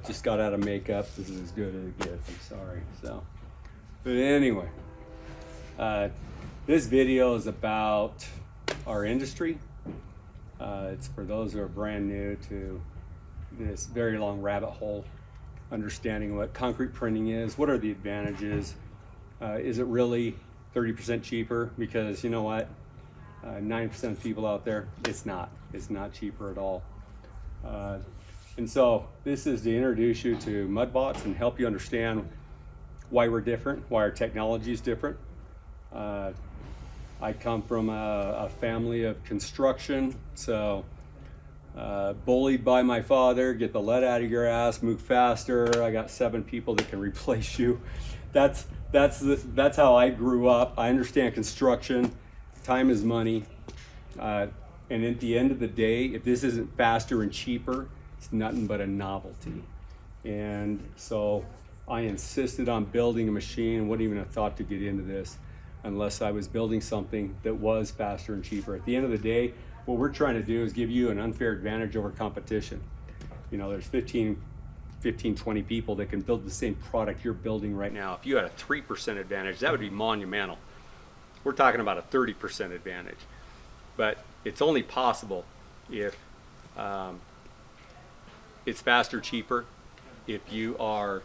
Just got out of makeup. This is as good as it gets. I'm sorry. So, but anyway, this video is about our industry. It's for those who are brand new to this very long rabbit hole, understanding what concrete printing is, what are the advantages, is it really 30% cheaper? Because you know what, 9% of people out there, it's not cheaper at all. And so this is to introduce you to MudBots and help you understand why we're different, why our technology is different. I come from a family of construction, so bullied by my father, get the lead out of your ass, move faster. I got 7 people that can replace you. That's how I grew up. I understand construction. Time is money. And at the end of the day, if this isn't faster and cheaper, it's nothing but a novelty. And so I insisted on building a machine. Wouldn't even have thought to get into this unless I was building something that was faster and cheaper. At the end of the day, what we're trying to do is give you an unfair advantage over competition. You know, there's 15, 20 people that can build the same product you're building right now. If you had a 3% advantage, that would be monumental. We're talking about a 30% advantage. But it's only possible if it's faster, cheaper, if you are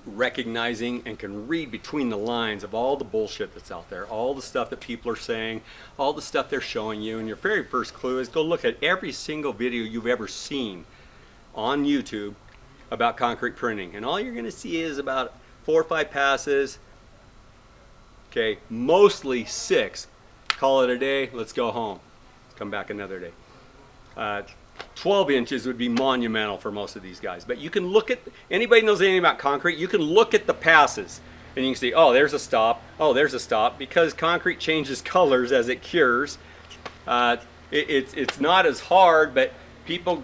recognizing and can read between the lines of all the bullshit that's out there, all the stuff that people are saying, all the stuff they're showing you. And your very first clue is go look at every single video you've ever seen on YouTube about concrete printing, and all you're going to see is about 4 or 5 passes. Okay, mostly 6. Call it a day, let's go home, come back another day. 12 inches would be monumental for most of these guys. But you can look at, anybody knows anything about concrete, you can look at the passes and you can see, oh, there's a stop, oh, there's a stop, because concrete changes colors as it cures. It's not as hard, but people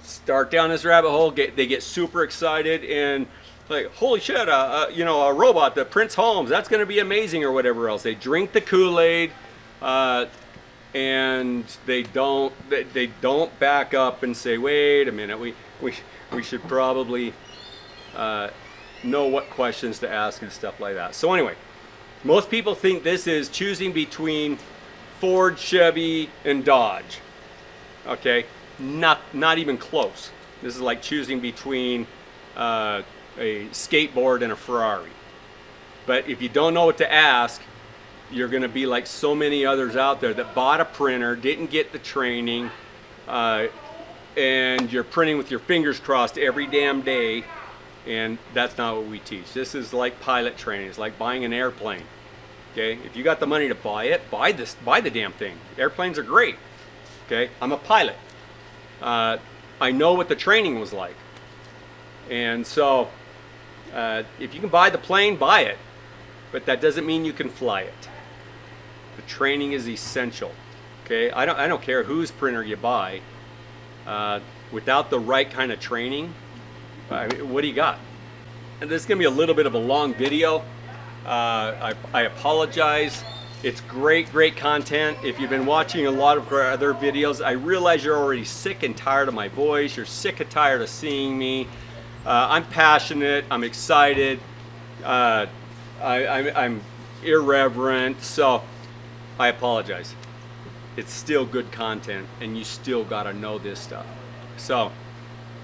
start down this rabbit hole, they get super excited and like, holy shit, you know, a robot that prints homes, that's going to be amazing, or whatever else. They drink the Kool-Aid, and they don't back up and say, wait a minute, we should probably know what questions to ask and stuff like that. So anyway, most people think this is choosing between Ford, Chevy, and Dodge. Okay, not even close. This is like choosing between a skateboard and a Ferrari. But if you don't know what to ask, you're going to be like so many others out there that bought a printer, didn't get the training, and you're printing with your fingers crossed every damn day, and that's not what we teach. This is like pilot training. It's like buying an airplane. Okay, if you got the money to buy it, buy the damn thing. Airplanes are great. Okay, I'm a pilot. I know what the training was like, and so if you can buy the plane, buy it, but that doesn't mean you can fly it. The training is essential. Okay, I don't care whose printer you buy. Without the right kind of training, what do you got? And this is gonna be a little bit of a long video. I apologize. It's great content. If you've been watching a lot of our other videos, I realize you're already sick and tired of my voice. You're sick and tired of seeing me. I'm passionate. I'm excited. I'm irreverent. So I apologize. It's still good content, and you still got to know this stuff. So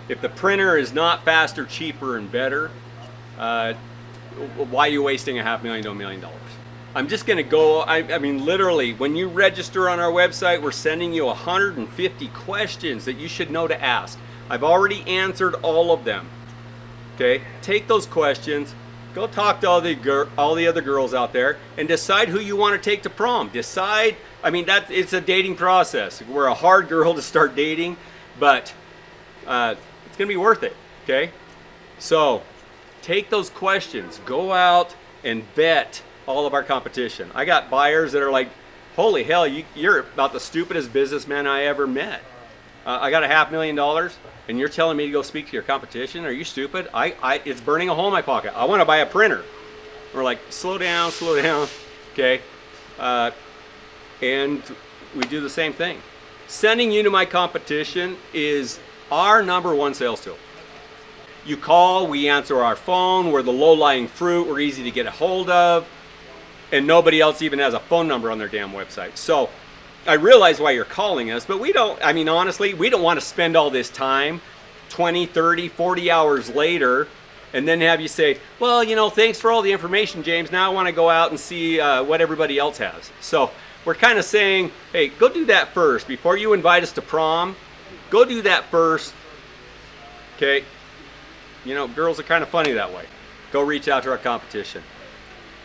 if the printer is not faster, cheaper, and better, why are you wasting $500,000 to $1 million? I'm just going to go, I mean, literally, when you register on our website, we're sending you 150 questions that you should know to ask. I've already answered all of them. Okay, take those questions, go talk to all the other girls out there, and decide who you want to take to prom. Decide, I mean, it's a dating process. We're a hard girl to start dating, but it's going to be worth it. Okay, so take those questions, go out and vet all of our competition. I got buyers that are like, holy hell, you're about the stupidest businessman I ever met. I got $500,000 and you're telling me to go speak to your competition? Are you stupid? It's burning a hole in my pocket. I want to buy a printer. We're like, slow down, okay? And we do the same thing. Sending you to my competition is our #1 sales tool. You call, we answer our phone, we're the low-lying fruit, we're easy to get a hold of, and nobody else even has a phone number on their damn website. So I realize why you're calling us, but we don't, I mean, honestly, we don't want to spend all this time 20, 30, 40 hours later and then have you say, well, you know, thanks for all the information, James. Now I want to go out and see what everybody else has. So we're kind of saying, hey, go do that first. Before you invite us to prom, go do that first. Okay? You know, girls are kind of funny that way. Go reach out to our competition.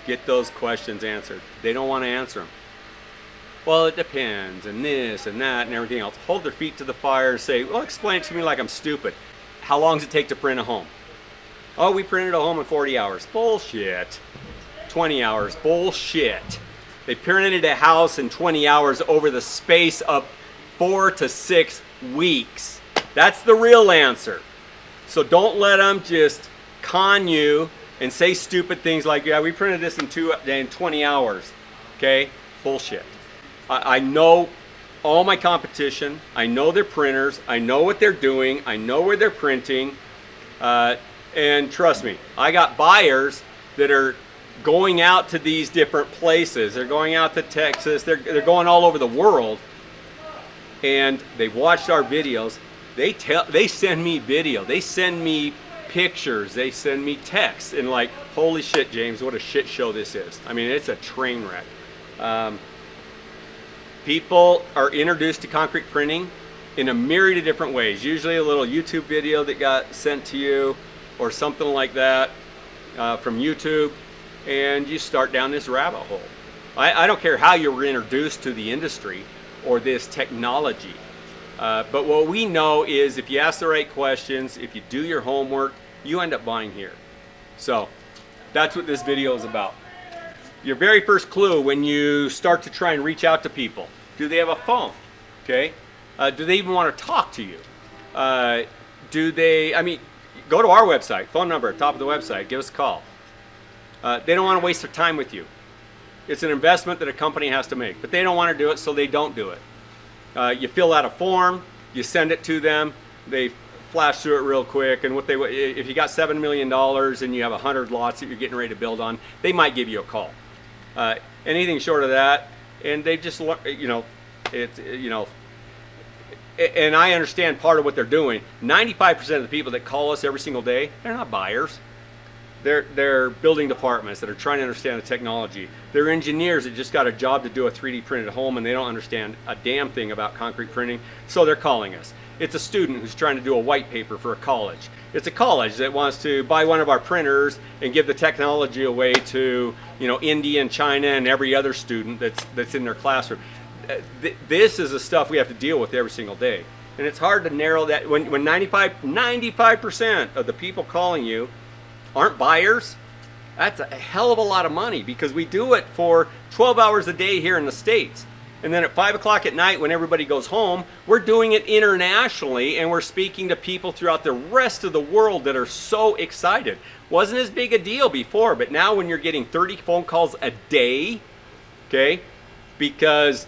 Get those questions answered. They don't want to answer them. Well, it depends, and this and that and everything else. Hold their feet to the fire and say, well, explain it to me like I'm stupid. How long does it take to print a home? Oh, we printed a home in 40 hours. Bullshit. 20 hours. Bullshit. They printed a house in 20 hours over the space of 4 to 6 weeks. That's the real answer. So don't let them just con you and say stupid things like, yeah, we printed this in 20 hours. Okay? Bullshit. I know all my competition. I know their printers. I know what they're doing. I know where they're printing. And trust me, I got buyers that are going out to these different places. They're going out to Texas. They're going all over the world. And they've watched our videos. They send me video. They send me pictures. They send me texts. And like, holy shit, James, what a shit show this is. I mean, it's a train wreck. People are introduced to concrete printing in a myriad of different ways. Usually a little YouTube video that got sent to you or something like that from YouTube, and you start down this rabbit hole. I don't care how you were introduced to the industry or this technology, but what we know is if you ask the right questions, if you do your homework, you end up buying here. So that's what this video is about. Your very first clue when you start to try and reach out to people. Do they have a phone? Okay. Do they even want to talk to you? Do they, I mean, go to our website, phone number, top of the website, give us a call. They don't want to waste their time with you. It's an investment that a company has to make, but they don't want to do it, so they don't do it. You fill out a form, you send it to them, they flash through it real quick, and if you got $7 million and you have 100 lots that you're getting ready to build on, they might give you a call. Anything short of that, and they just, you know, and I understand part of what they're doing. 95% of the people that call us every single day, they're not buyers. They're building departments that are trying to understand the technology. They're engineers that just got a job to do a 3D printed home and they don't understand a damn thing about concrete printing, so they're calling us. It's a student who's trying to do a white paper for a college. It's a college that wants to buy one of our printers and give the technology away to, you know, India and China and every other student that's in their classroom. This is the stuff we have to deal with every single day. And it's hard to narrow that. When 95% of the people calling you aren't buyers, that's a hell of a lot of money, because we do it for 12 hours a day here in the States. And then at 5 o'clock at night when everybody goes home, we're doing it internationally, and we're speaking to people throughout the rest of the world that are so excited. Wasn't as big a deal before, but now when you're getting 30 phone calls a day, okay, because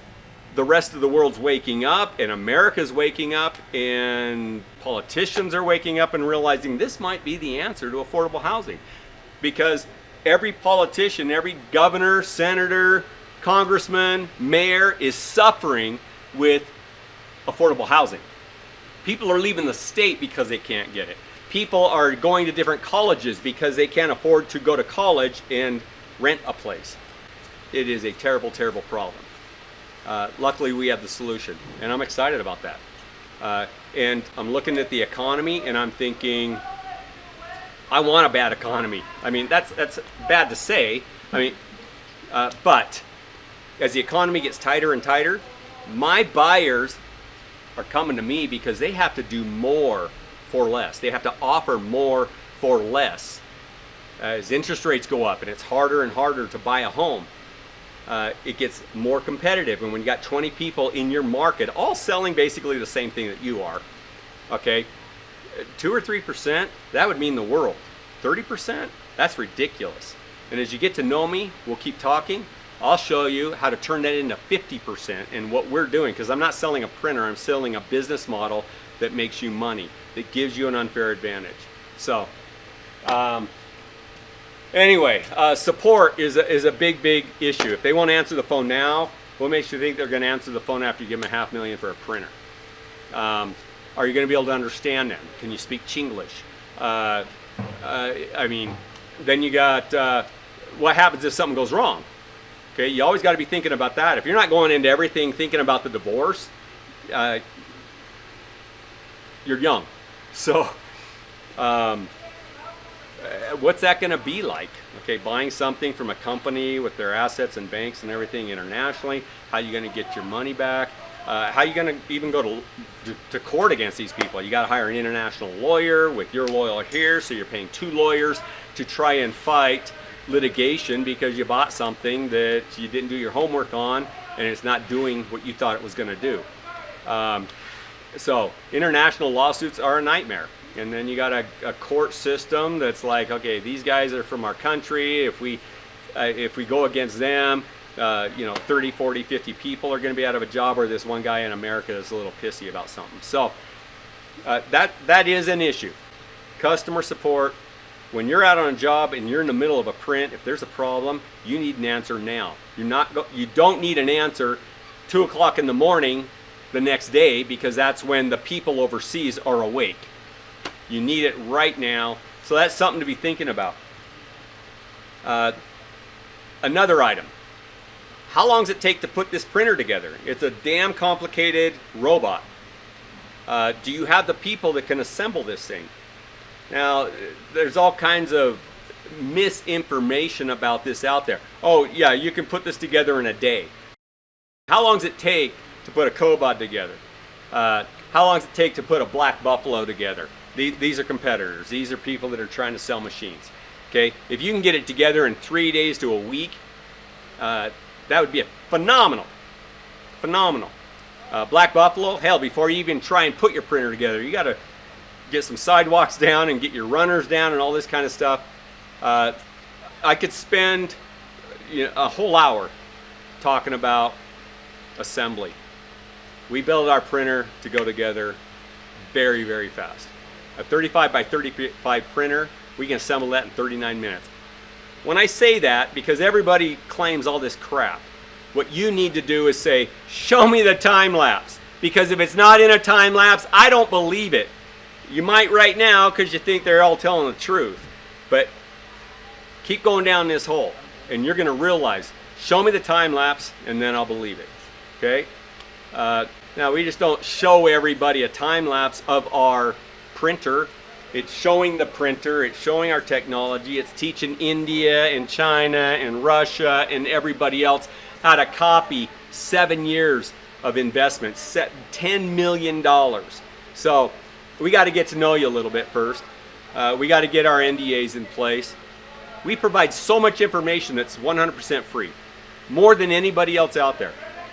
the rest of the world's waking up and America's waking up and politicians are waking up and realizing this might be the answer to affordable housing. Because every politician, every governor, senator, congressman, mayor is suffering with affordable housing. People are leaving the state because they can't get it. People are going to different colleges because they can't afford to go to college and rent a place. It is a terrible, terrible problem. Luckily, we have the solution, and I'm excited about that. And I'm looking at the economy, and I'm thinking, I want a bad economy. I mean, that's bad to say. I mean, but as the economy gets tighter and tighter, my buyers are coming to me because they have to do more for less. They have to offer more for less. As interest rates go up and it's harder and harder to buy a home, it gets more competitive. And when you got 20 people in your market, all selling basically the same thing that you are, okay, 2 or 3%, that would mean the world. 30%, that's ridiculous. And as you get to know me, we'll keep talking. I'll show you how to turn that into 50% and what we're doing, because I'm not selling a printer, I'm selling a business model that makes you money, that gives you an unfair advantage. So anyway, support is a big issue. If they won't answer the phone now, what makes you think they're going to answer the phone after you give them $500,000 for a printer? Are you going to be able to understand them? Can you speak Chinglish? I mean, then you got what happens if something goes wrong? Okay, you always got to be thinking about that. If you're not going into everything thinking about the divorce, you're young. So what's that going to be like? Okay, buying something from a company with their assets and banks and everything internationally, how are you going to get your money back? How are you going to even go to court against these people? You got to hire an international lawyer with your lawyer here, so you're paying 2 lawyers to try and fight litigation because you bought something that you didn't do your homework on and it's not doing what you thought it was going to do. So international lawsuits are a nightmare. And then you got a court system that's like, okay, these guys are from our country. If we go against them, 30, 40, 50 people are going to be out of a job, or this one guy in America that's a little pissy about something. So that is an issue. Customer support. When you're out on a job and you're in the middle of a print, if there's a problem, you need an answer now. You don't need an answer 2 o'clock in the morning the next day, because that's when the people overseas are awake. You need it right now. So that's something to be thinking about. Another item. How long does it take to put this printer together? It's a damn complicated robot. Do you have the people that can assemble this thing? Now, there's all kinds of misinformation about this out there. Oh, yeah, you can put this together in a day. How long does it take to put a cobot together? How long does it take to put a black buffalo together? These are competitors. These are people that are trying to sell machines. Okay, if you can get it together in 3 days to a week, that would be a phenomenal. Black buffalo, hell, before you even try and put your printer together, you got to get some sidewalks down and get your runners down and all this kind of stuff. I could spend a whole hour talking about assembly. We build our printer to go together very, very fast. A 35 by 35 printer, we can assemble that in 39 minutes. When I say that, because everybody claims all this crap, what you need to do is say, show me the time lapse. Because if it's not in a time lapse, I don't believe it. You might right now because you think they're all telling the truth. But keep going down this hole and you're going to realize, show me the time lapse and then I'll believe it. Okay? Now we just don't show everybody a time lapse of our printer. It's showing the printer, it's showing our technology, it's teaching India and China and Russia and everybody else how to copy 7 years of investment, $10 million. So we got to get to know you a little bit first. We got to get our NDAs in place. We provide so much information that's 100% free, more than anybody else out there.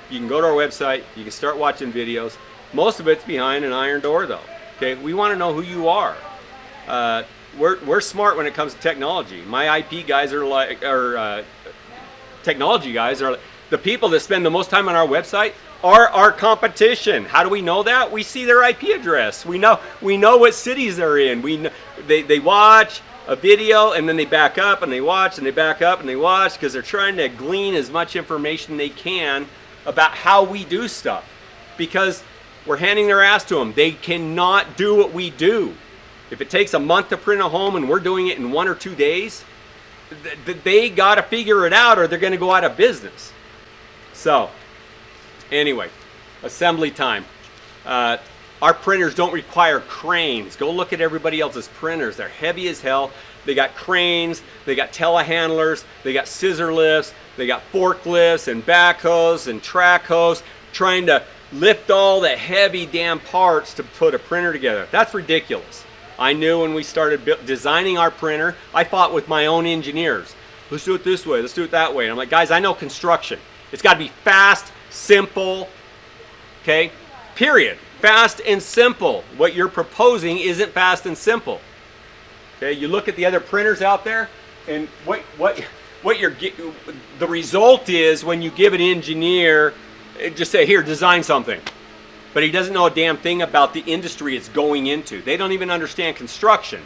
You can go to our website, you can start watching videos. Most of it's behind an iron door though. Okay, we want to know who you are. We're smart when it comes to technology. My IP guys are technology guys are the people that spend the most time on our website are our competition. How do we know that? We see their IP address. We know what cities they're in. They watch a video and then they back up and they watch and they back up and they watch because they're trying to glean as much information they can about how we do stuff, because we're handing their ass to them. They cannot do what we do. If it takes a month to print a home and we're doing it in 1 or 2 days, they got to figure it out or they're going to go out of business. So anyway, assembly time. Our printers don't require cranes. Go look at everybody else's printers. They're heavy as hell. They got cranes, they got telehandlers, they got scissor lifts, they got forklifts and backhoes and track hoes trying to lift all the heavy damn parts to put a printer together. That's ridiculous. I knew when we started designing our printer, I fought with my own engineers. Let's do it this way, let's do it that way. And I'm like, guys, I know construction. It's got to be fast, simple, okay? Period. Fast and simple. What you're proposing isn't fast and simple. Okay, you look at the other printers out there, and the result is when you give an engineer, just say, here, design something. But he doesn't know a damn thing about the industry it's going into. They don't even understand construction.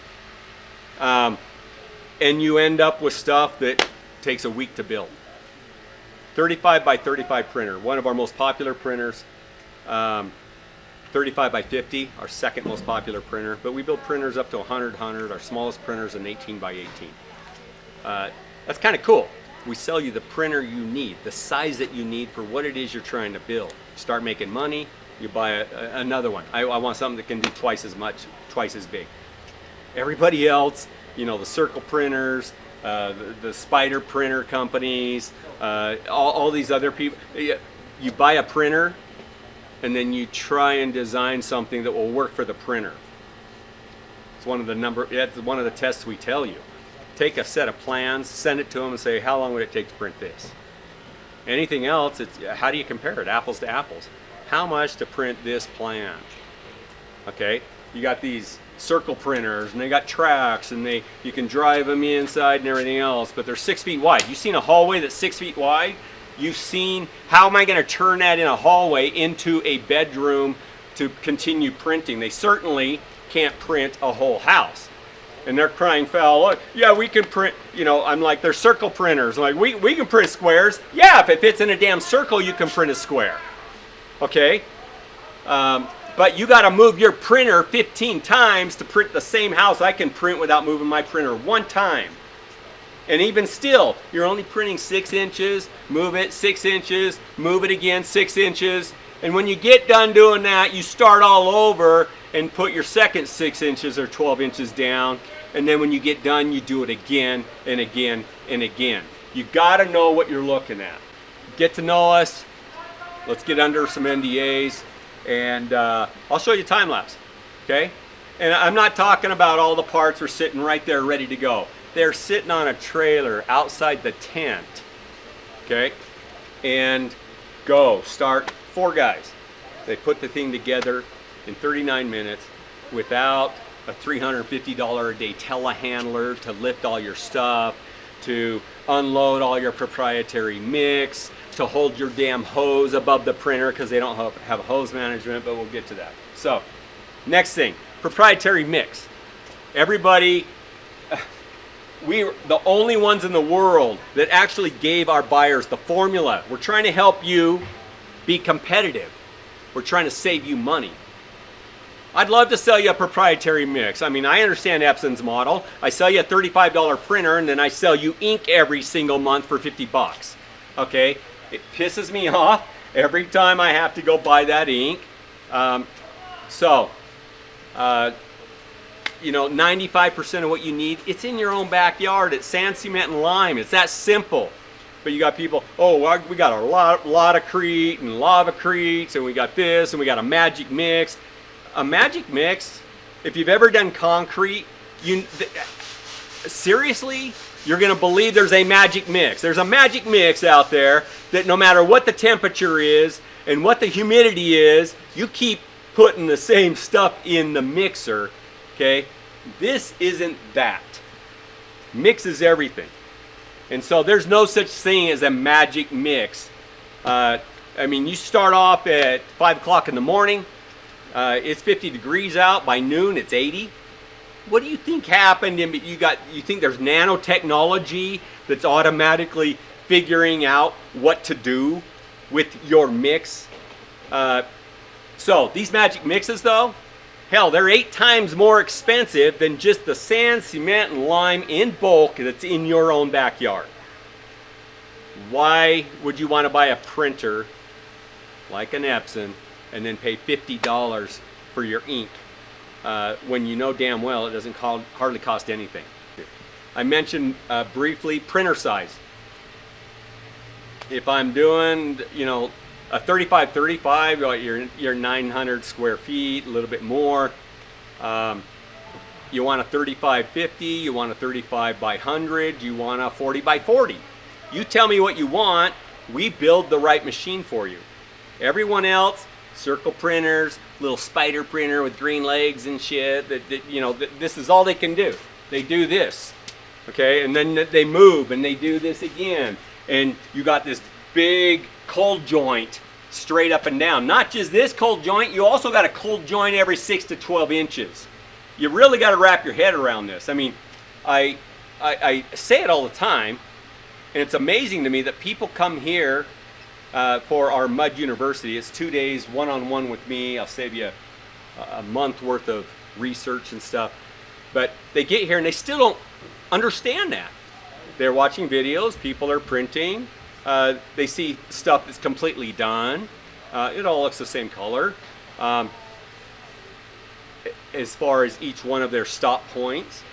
And you end up with stuff that takes a week to build. 35 by 35 printer, one of our most popular printers. 35 by 50, our second most popular printer, but we build printers up to 100. Our smallest printer is an 18 by 18. That's kind of cool. We sell you the printer you need, the size that you need for what it is you're trying to build. Start making money, you buy another one. I want something that can do twice as much, twice as big. Everybody else, you know, the circle printers, the spider printer companies, all these other people, you buy a printer and then you try and design something that will work for the printer. It's one of the tests we tell you. Take a set of plans, send it to them and say, how long would it take to print this? Anything else, it's how do you compare it, apples to apples? How much to print this plan? Okay, you got these circle printers and they got tracks and you can drive them inside and everything else, but they're 6 feet wide. You've seen a hallway that's 6 feet wide? You've seen, how am I going to turn that in a hallway into a bedroom to continue printing? They certainly can't print a whole house. And they're crying foul, look, yeah, we can print, you know, I'm like, they're circle printers. I'm like, we can print squares. Yeah, if it fits in a damn circle, you can print a square. Okay? But you got to move your printer 15 times to print the same house I can print without moving my printer one time. And even still, you're only printing 6 inches, move it 6 inches, move it again 6 inches. And when you get done doing that, you start all over and put your second 6 inches or 12 inches down. And then when you get done, you do it again and again and again. You got to know what you're looking at. Get to know us. Let's get under some NDAs. And I'll show you time lapse. Okay? And I'm not talking about all the parts are sitting right there ready to go. They're sitting on a trailer outside the tent, okay? And start 4 guys. They put the thing together in 39 minutes without a $350 a day telehandler to lift all your stuff, to unload all your proprietary mix, to hold your damn hose above the printer because they don't have a hose management, but we'll get to that. So, next thing, proprietary mix. Everybody, we're the only ones in the world that actually gave our buyers the formula. We're trying to help you be competitive. We're trying to save you money. I'd love to sell you a proprietary mix. I mean, I understand Epson's model. I sell you a $35 printer and then I sell you ink every single month for 50 bucks. Okay? It pisses me off every time I have to go buy that ink. You know, 95% of what you need, it's in your own backyard. It's sand, cement, and lime. It's that simple. But you got people, oh, well, we got a lot of crete and lavacretes, and we got this, and we got a magic mix. A magic mix, if you've ever done concrete, seriously, you're going to believe there's a magic mix. There's a magic mix out there that no matter what the temperature is and what the humidity is, you keep putting the same stuff in the mixer. Okay, this isn't that. Mixes everything. And so there's no such thing as a magic mix. I mean, you start off at 5 o'clock in the morning, it's 50 degrees out, by noon it's 80. What do you think happened? You think there's nanotechnology that's automatically figuring out what to do with your mix? So these magic mixes though, hell, they're 8 times more expensive than just the sand, cement, and lime in bulk that's in your own backyard. Why would you want to buy a printer like an Epson and then pay $50 for your ink when you know damn well it doesn't hardly cost anything? I mentioned briefly printer size. If I'm doing, you know, a 35-35, you're 900 square feet, a little bit more. You want a 35-50, you want a 35 by 100, you want a 40 by 40. You tell me what you want, we build the right machine for you. Everyone else, circle printers, little spider printer with green legs and shit, this is all they can do. They do this, okay? And then they move and they do this again. And you got this big cold joint straight up and down. Not just this cold joint, you also got a cold joint every 6 to 12 inches. You really got to wrap your head around this. I mean, I say it all the time, and it's amazing to me that people come here for our Mud University. It's 2 days, one-on-one with me. I'll save you a month worth of research and stuff. But they get here and they still don't understand that. They're watching videos, people are printing, they see stuff that's completely done. It all looks the same color. As far as each one of their stop points,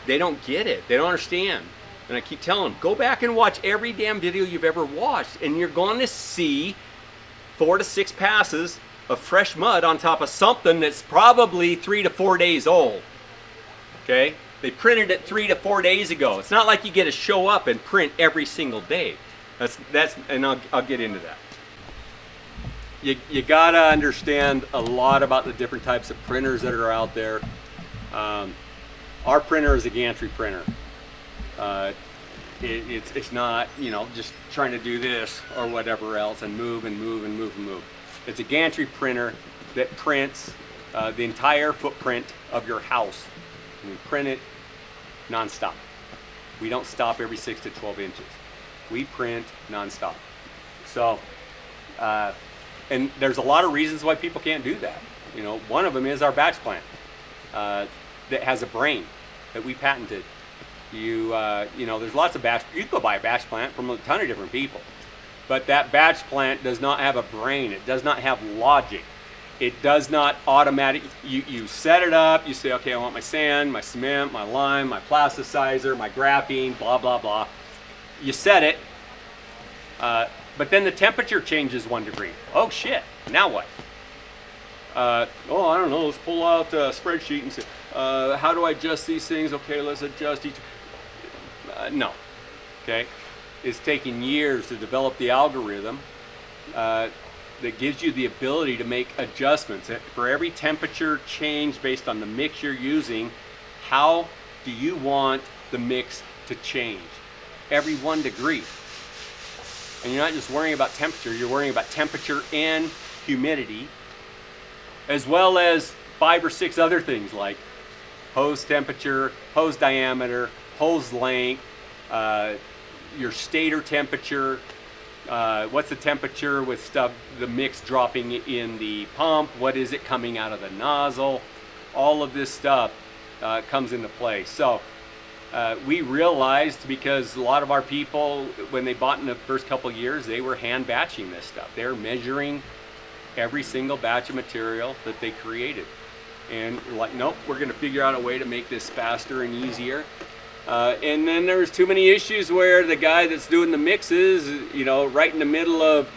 they don't get it. They don't understand. And I keep telling them, go back and watch every damn video you've ever watched, and you're going to see 4 to 6 passes of fresh mud on top of something that's probably 3 to 4 days old. Okay? They printed it 3 to 4 days ago. It's not like you get to show up and print every single day. And I'll get into that. You gotta understand a lot about the different types of printers that are out there. Our printer is a gantry printer. It's not, just trying to do this or whatever else and move and move and move and move. It's a gantry printer that prints the entire footprint of your house. And we print it non-stop. We don't stop every 6 to 12 inches. We print non-stop. So, and there's a lot of reasons why people can't do that. One of them is our batch plant that has a brain that we patented. There's lots of batch. You can go buy a batch plant from a ton of different people, but that batch plant does not have a brain. It does not have logic. It does not automatic. You set it up. You say, okay, I want my sand, my cement, my lime, my plasticizer, my graphene, blah blah blah. You set it, but then the temperature changes 1 degree. Oh shit! Now what? I don't know. Let's pull out a spreadsheet and say, how do I adjust these things? Okay, let's adjust each. No. Okay, it's taking years to develop the algorithm that gives you the ability to make adjustments for every temperature change based on the mix you're using. How do you want the mix to change? Every 1 degree. And you're not just worrying about temperature, you're worrying about temperature and humidity, as well as 5 or 6 other things like hose temperature, hose diameter, hose length, your stator temperature, what's the temperature with stuff, the mix dropping in the pump, what is it coming out of the nozzle, all of this stuff comes into play. So we realized, because a lot of our people, when they bought in the first couple years, they were hand batching this stuff. They're measuring every single batch of material that they created. And we're like, nope, we're gonna figure out a way to make this faster and easier. And then there's too many issues where the guy that's doing the mixes, right in the middle of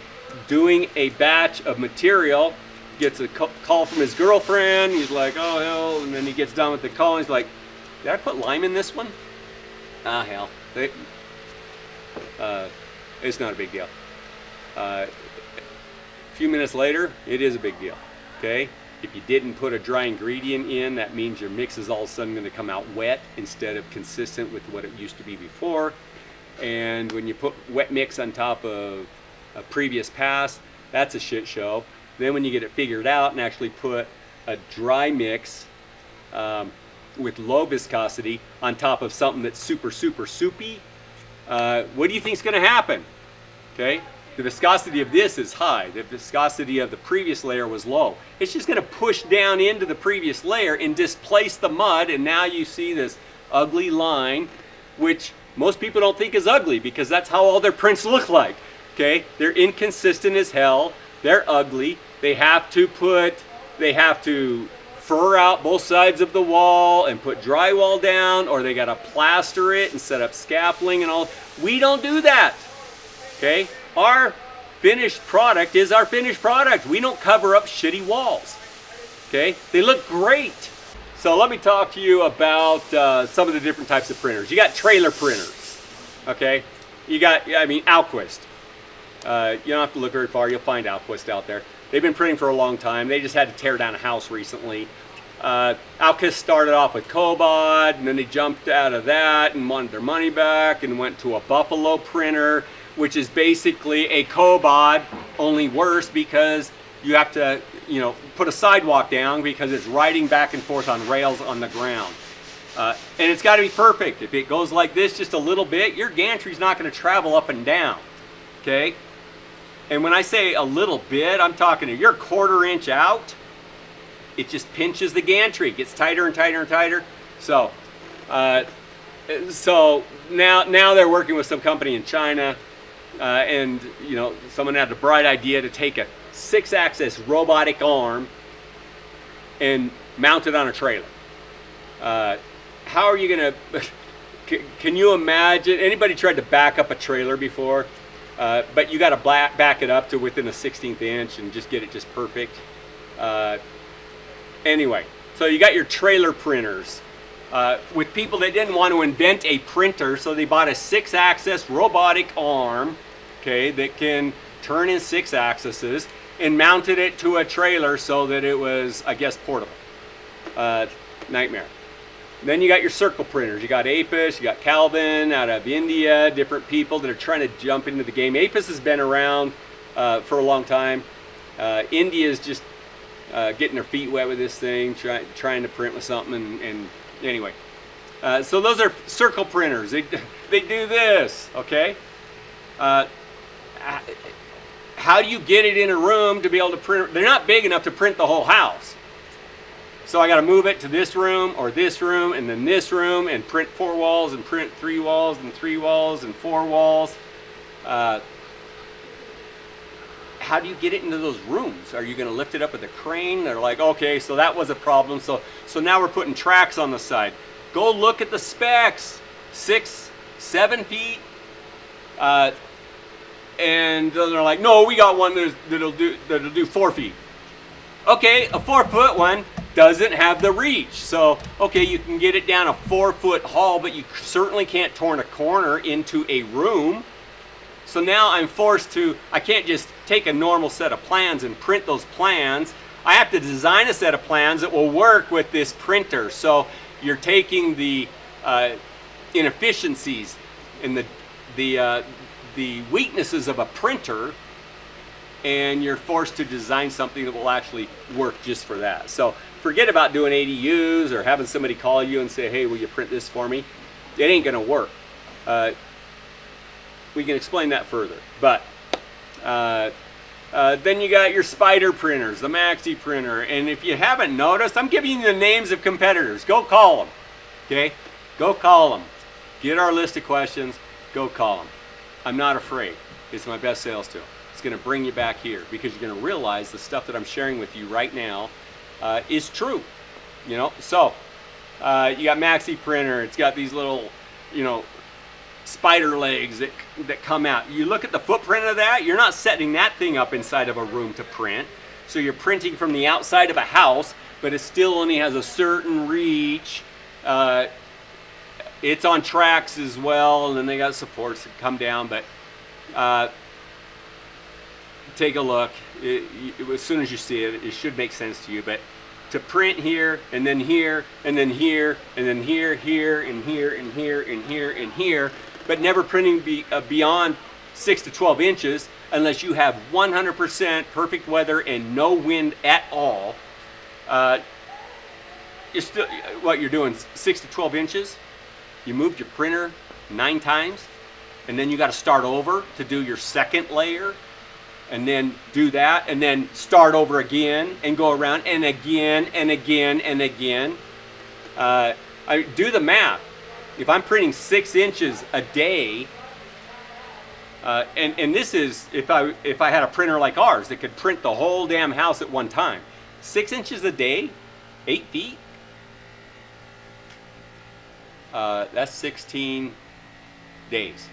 doing a batch of material, gets a call from his girlfriend. He's like, oh hell, and then he gets done with the call and he's like, did I put lime in this one? Ah hell, it's not a big deal. A few minutes later, it is a big deal, okay? If you didn't put a dry ingredient in, that means your mix is all of a sudden going to come out wet instead of consistent with what it used to be before. And when you put wet mix on top of a previous pass, that's a shit show. Then when you get it figured out and actually put a dry mix with low viscosity on top of something that's super, super soupy, what do you think is going to happen? Okay? The viscosity of this is high. The viscosity of the previous layer was low. It's just going to push down into the previous layer and displace the mud, and now you see this ugly line, which most people don't think is ugly because that's how all their prints look like. Okay? They're inconsistent as hell. They're ugly. They have to fur out both sides of the wall and put drywall down, or they got to plaster it and set up scaffolding and all. We don't do that. Okay? Our finished product is our finished product. We don't cover up shitty walls. Okay? They look great. So let me talk to you about some of the different types of printers. You got trailer printers. Okay? You got, Alquist. You don't have to look very far. You'll find Alquist out there. They've been printing for a long time. They just had to tear down a house recently. Alquist started off with Cobod, and then they jumped out of that and wanted their money back and went to a Buffalo printer, which is basically a Cobod, only worse because you have to, put a sidewalk down because it's riding back and forth on rails on the ground. And it's got to be perfect. If it goes like this just a little bit, your gantry's not going to travel up and down. Okay? And when I say a little bit, I'm talking to your 1/4 inch out. It just pinches the gantry. It gets tighter and tighter and tighter. So, now they're working with some company in China, and you know, someone had the bright idea to take a 6-axis robotic arm and mount it on a trailer. How are you gonna? Can you imagine? Anybody tried to back up a trailer before? But you got to back it up to within a 1/16 inch and just get it just perfect. Anyway, so you got your trailer printers. With people that didn't want to invent a printer, so they bought a 6-axis robotic arm, okay, that can turn in 6 axes, and mounted it to a trailer so that it was, I guess, portable. Nightmare. Then you got your circle printers. You got Apis, you got Calvin out of India, different people that are trying to jump into the game. Apis has been around for a long time. India is just getting their feet wet with this thing, trying to print with something, and anyway. So those are circle printers. They do this, okay? How do you get it in a room to be able to print? They're not big enough to print the whole house. So I got to move it to this room or this room and then this room and print 4 walls and print 3 walls and 3 walls and 4 walls. How do you get it into those rooms? Are you going to lift it up with a crane? They're like, okay, so that was a problem. So now we're putting tracks on the side. Go look at the specs. 6, 7 feet. And they're like, no, we got one that'll do 4 feet. Okay, a 4-foot one doesn't have the reach. So, okay, you can get it down a 4-foot hall, but you certainly can't turn a corner into a room. So now I'm forced to, I can't just take a normal set of plans and print those plans. I have to design a set of plans that will work with this printer. So you're taking the inefficiencies and the weaknesses of a printer, and you're forced to design something that will actually work just for that. So forget about doing ADUs or having somebody call you and say, hey, will you print this for me? It ain't gonna work. We can explain that further. But then you got your spider printers, the Maxi printer. And if you haven't noticed, I'm giving you the names of competitors. Go call them, okay? Go call them. Get our list of questions, go call them. I'm not afraid. It's my best sales tool. It's going to bring you back here because you're going to realize the stuff that I'm sharing with you right now is true. You know, so you got Maxi printer. It's got these little, you know, spider legs that come out. You look at the footprint of that. You're not setting that thing up inside of a room to print. So you're printing from the outside of a house, but it still only has a certain reach. It's on tracks as well, and then they got supports that come down, but take a look. As soon as you see it, it should make sense to you. But to print here, and then here, and then here, and then here, here, and here, and here, and here, and here, but never printing beyond 6 to 12 inches unless you have 100% perfect weather and no wind at all. You're still, what you're doing, 6 to 12 inches? You moved your printer 9 times, and then you got to start over to do your second layer, and then do that, and then start over again, and go around, and again, and again, and again. I do the math. If I'm printing 6 inches a day, and this is if I had a printer like ours that could print the whole damn house at one time. 6 inches a day, 8 feet. That's 16 days.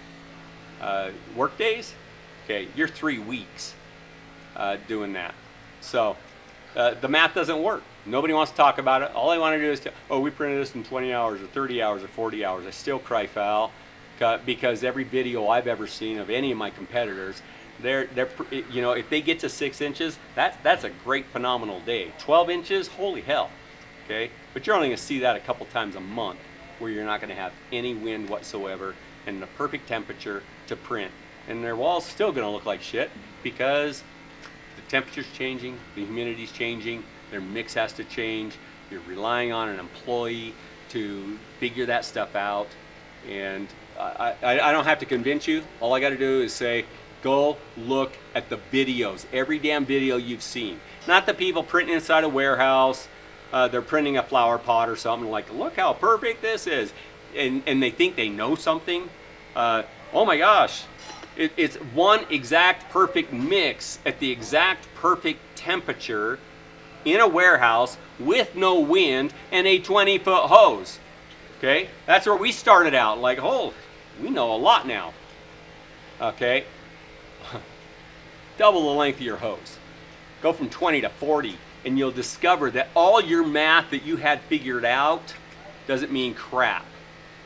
Work days? Okay, you're 3 weeks doing that. So the math doesn't work. Nobody wants to talk about it. All they want to do is, we printed this in 20 hours or 30 hours or 40 hours. I still cry foul because every video I've ever seen of any of my competitors, they're you know, if they get to 6 inches, that's a great phenomenal day. 12 inches, holy hell. Okay, but you're only going to see that a couple times a month, where you're not going to have any wind whatsoever and the perfect temperature to print. And their wall's still going to look like shit because the temperature's changing, the humidity's changing, their mix has to change. You're relying on an employee to figure that stuff out. And I don't have to convince you. All I got to do is say, go look at the videos, every damn video you've seen. Not the people printing inside a warehouse. They're printing a flower pot or something, like, look how perfect this is. And they think they know something. Oh my gosh, it's one exact perfect mix at the exact perfect temperature in a warehouse with no wind and a 20-foot hose. Okay, that's where we started out. Like, oh, we know a lot now. Okay, double the length of your hose. Go from 20 to 40, and you'll discover that all your math that you had figured out doesn't mean crap.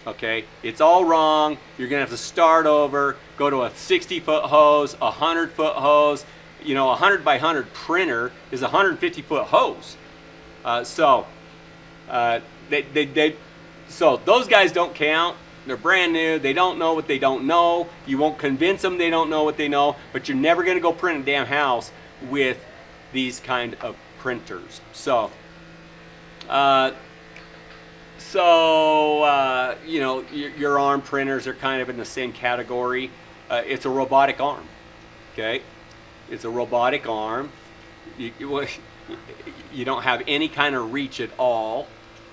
Okay, it's all wrong. You're gonna have to start over, go to a 60-foot hose, a 100-foot hose. You know, a 100 by 100 printer is a 150-foot hose. So those guys don't count. They're brand new. They don't know what they don't know. You won't convince them they don't know what they know, but you're never going to go print a damn house with these kind of printers. So, you know, your arm printers are kind of in the same category. It's a robotic arm, okay? It's a robotic arm. You don't have any kind of reach at all.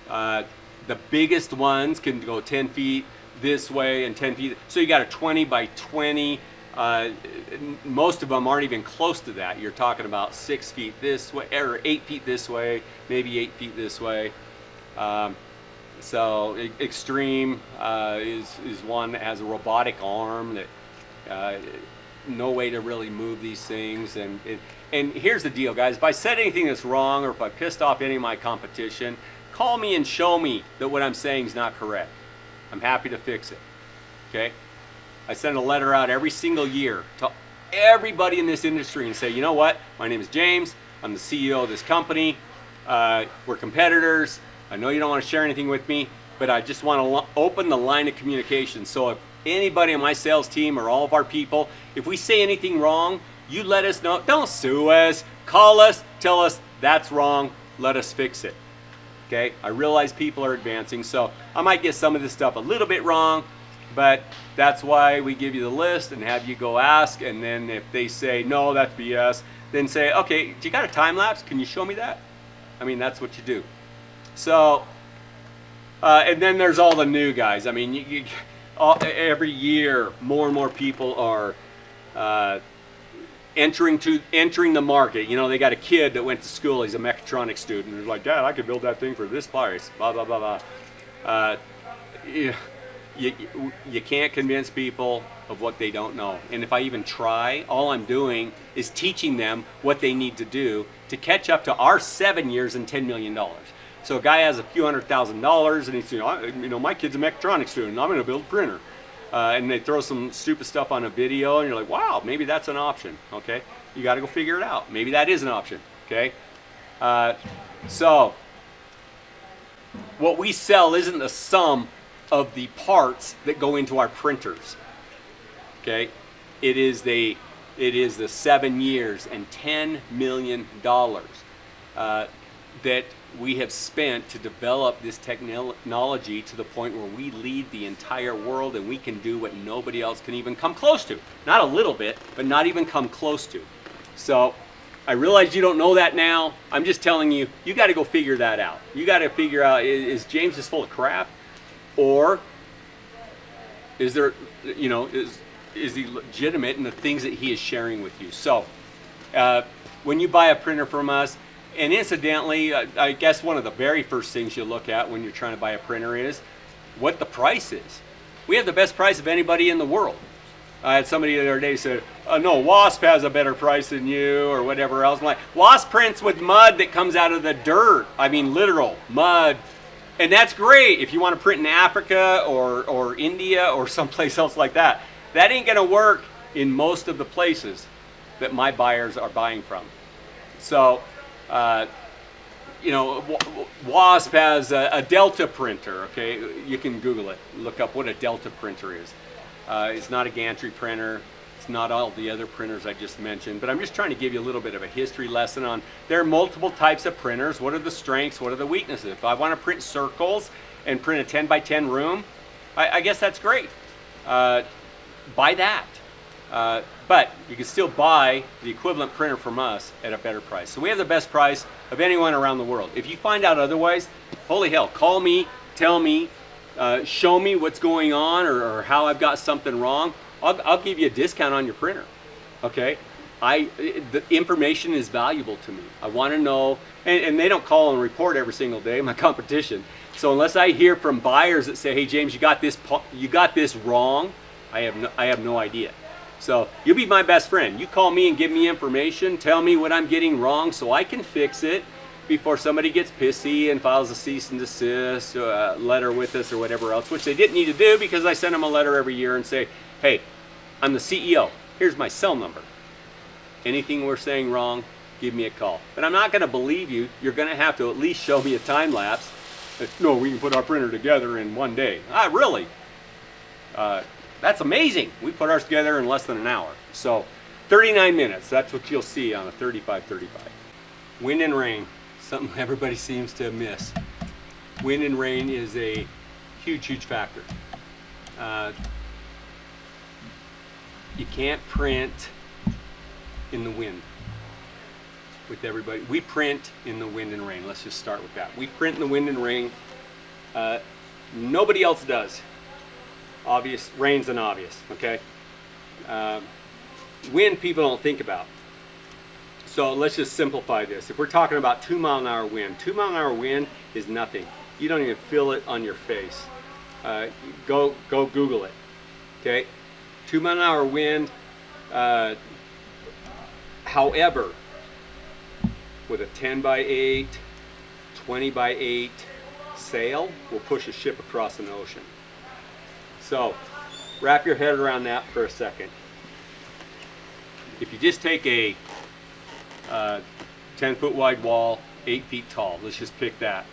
The biggest ones can go 10 feet this way and 10 feet. So you got a 20 by 20. Most of them aren't even close to that. You're talking about 6 feet this way, or 8 feet this way, maybe 8 feet this way. So Extreme is one that has a robotic arm that no way to really move these things. And here's the deal, guys. If I said anything that's wrong, or if I pissed off any of my competition, call me and show me that what I'm saying is not correct. I'm happy to fix it. Okay? I send a letter out every single year to everybody in this industry and say, you know what? My name is James. I'm the CEO of this company. We're competitors. I know you don't want to share anything with me, but I just want to open the line of communication. So if anybody on my sales team or all of our people, if we say anything wrong, you let us know. Don't sue us. Call us. Tell us that's wrong. Let us fix it. Okay? I realize people are advancing, so I might get some of this stuff a little bit wrong, but that's why we give you the list and have you go ask. And then if they say, no, that's BS, then say, okay, do you got a time lapse? Can you show me that? I mean, that's what you do. So, and then there's all the new guys. I mean, every year, more and more people are entering the market. You know, they got a kid that went to school. He's a mechatronics student. He's like, Dad, I could build that thing for this price. Blah blah blah blah. You can't convince people of what they don't know. And if I even try, all I'm doing is teaching them what they need to do to catch up to our 7 years and $10 million. So a guy has a few $100,000 and he's, you know, my kid's a mechatronics student. I'm going to build a printer. And they throw some stupid stuff on a video and you're like, wow, maybe that's an option. Okay, you got to go figure it out. Maybe that is an option. Okay, so what we sell isn't the sum of the parts that go into our printers. Okay, it is the 7 years and $10 million that we have spent to develop this technology to the point where we lead the entire world and we can do what nobody else can even come close to. Not a little bit, but not even come close to. So I realize you don't know that now. I'm just telling you, you got to go figure that out. You got to figure out, is James just full of crap? Or is there, you know, is he legitimate in the things that he is sharing with you? So when you buy a printer from us, and incidentally, I guess one of the very first things you look at when you're trying to buy a printer is what the price is. We have the best price of anybody in the world. I had somebody the other day say, no, Wasp has a better price than you, or whatever else. I'm like, Wasp prints with mud that comes out of the dirt. I mean, literal mud. And that's great if you want to print in Africa or India or someplace else like that. That ain't going to work in most of the places that my buyers are buying from. So, you know, Wasp has a Delta printer, okay? You can Google it, look up what a Delta printer is. It's not a gantry printer. It's not all the other printers I just mentioned, but I'm just trying to give you a little bit of a history lesson on there are multiple types of printers. What are the strengths? What are the weaknesses? If I want to print circles and print a 10 by 10 room, I guess that's great. Buy that. But you can still buy the equivalent printer from us at a better price. So we have the best price of anyone around the world. If you find out otherwise, holy hell, call me, tell me, show me what's going on or how I've got something wrong. I'll give you a discount on your printer. Okay? The information is valuable to me. I want to know, and they don't call and report every single day, my competition. So unless I hear from buyers that say, hey James, you got this wrong, I have no idea. So you'll be my best friend. You call me and give me information, tell me what I'm getting wrong so I can fix it before somebody gets pissy and files a cease and desist letter with us or whatever else, which they didn't need to do because I send them a letter every year and say, hey, I'm the CEO. Here's my cell number. Anything we're saying wrong, give me a call. But I'm not going to believe you. You're going to have to at least show me a time lapse. No, we can put our printer together in one day. Really? That's amazing. We put ours together in less than an hour. So 39 minutes, that's what you'll see on a 3535. Wind and rain, something everybody seems to miss. Wind and rain is a huge, huge factor. You can't print in the wind with everybody. We print in the wind and rain. Let's just start with that. We print in the wind and rain. Nobody else does. Obvious, rain's an obvious, okay? Wind people don't think about. So let's just simplify this. If we're talking about 2 mile an hour wind, 2 mile an hour wind is nothing. You don't even feel it on your face. Go Google it, okay? 2 mile an hour wind, however, with a 10 by 8, 20 by 8 sail, will push a ship across an ocean. So, wrap your head around that for a second. If you just take a 10-foot wide wall, 8 feet tall, let's just pick that.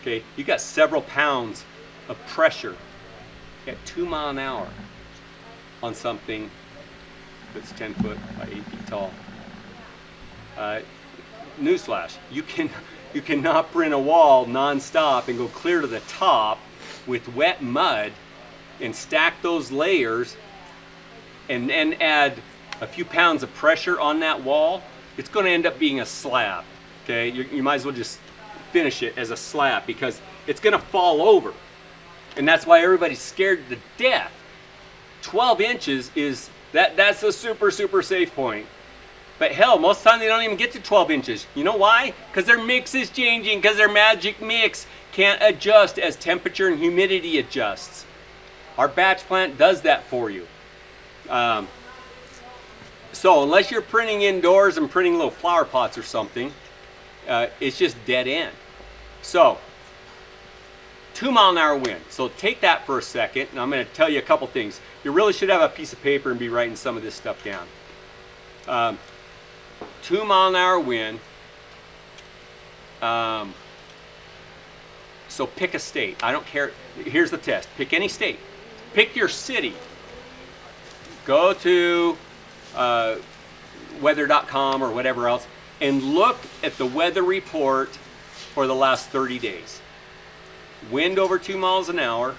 Okay, you got several pounds of pressure at 2 mile an hour on something that's 10 foot by 8 feet tall. Newsflash: you cannot print a wall non-stop and go clear to the top with wet mud and stack those layers and then add a few pounds of pressure on that wall. It's going to end up being a slab. Okay, you might as well just finish it as a slab because it's going to fall over, and that's why everybody's scared to death. 12 inches is that's a super safe point. But hell, most of the time they don't even get to 12 inches. You know why? Because their mix is changing, because their magic mix can't adjust as temperature and humidity adjusts. Our batch plant does that for you. So unless you're printing indoors and printing little flower pots or something, it's just dead end. So 2 mile an hour wind. So take that for a second, and I'm going to tell you a couple things. You really should have a piece of paper and be writing some of this stuff down. 2 mile an hour wind. So pick a state. I don't care. Here's the test. Pick any state. Pick your city. Go to weather.com or whatever else and look at the weather report for the last 30 days. Wind over 2 miles an hour,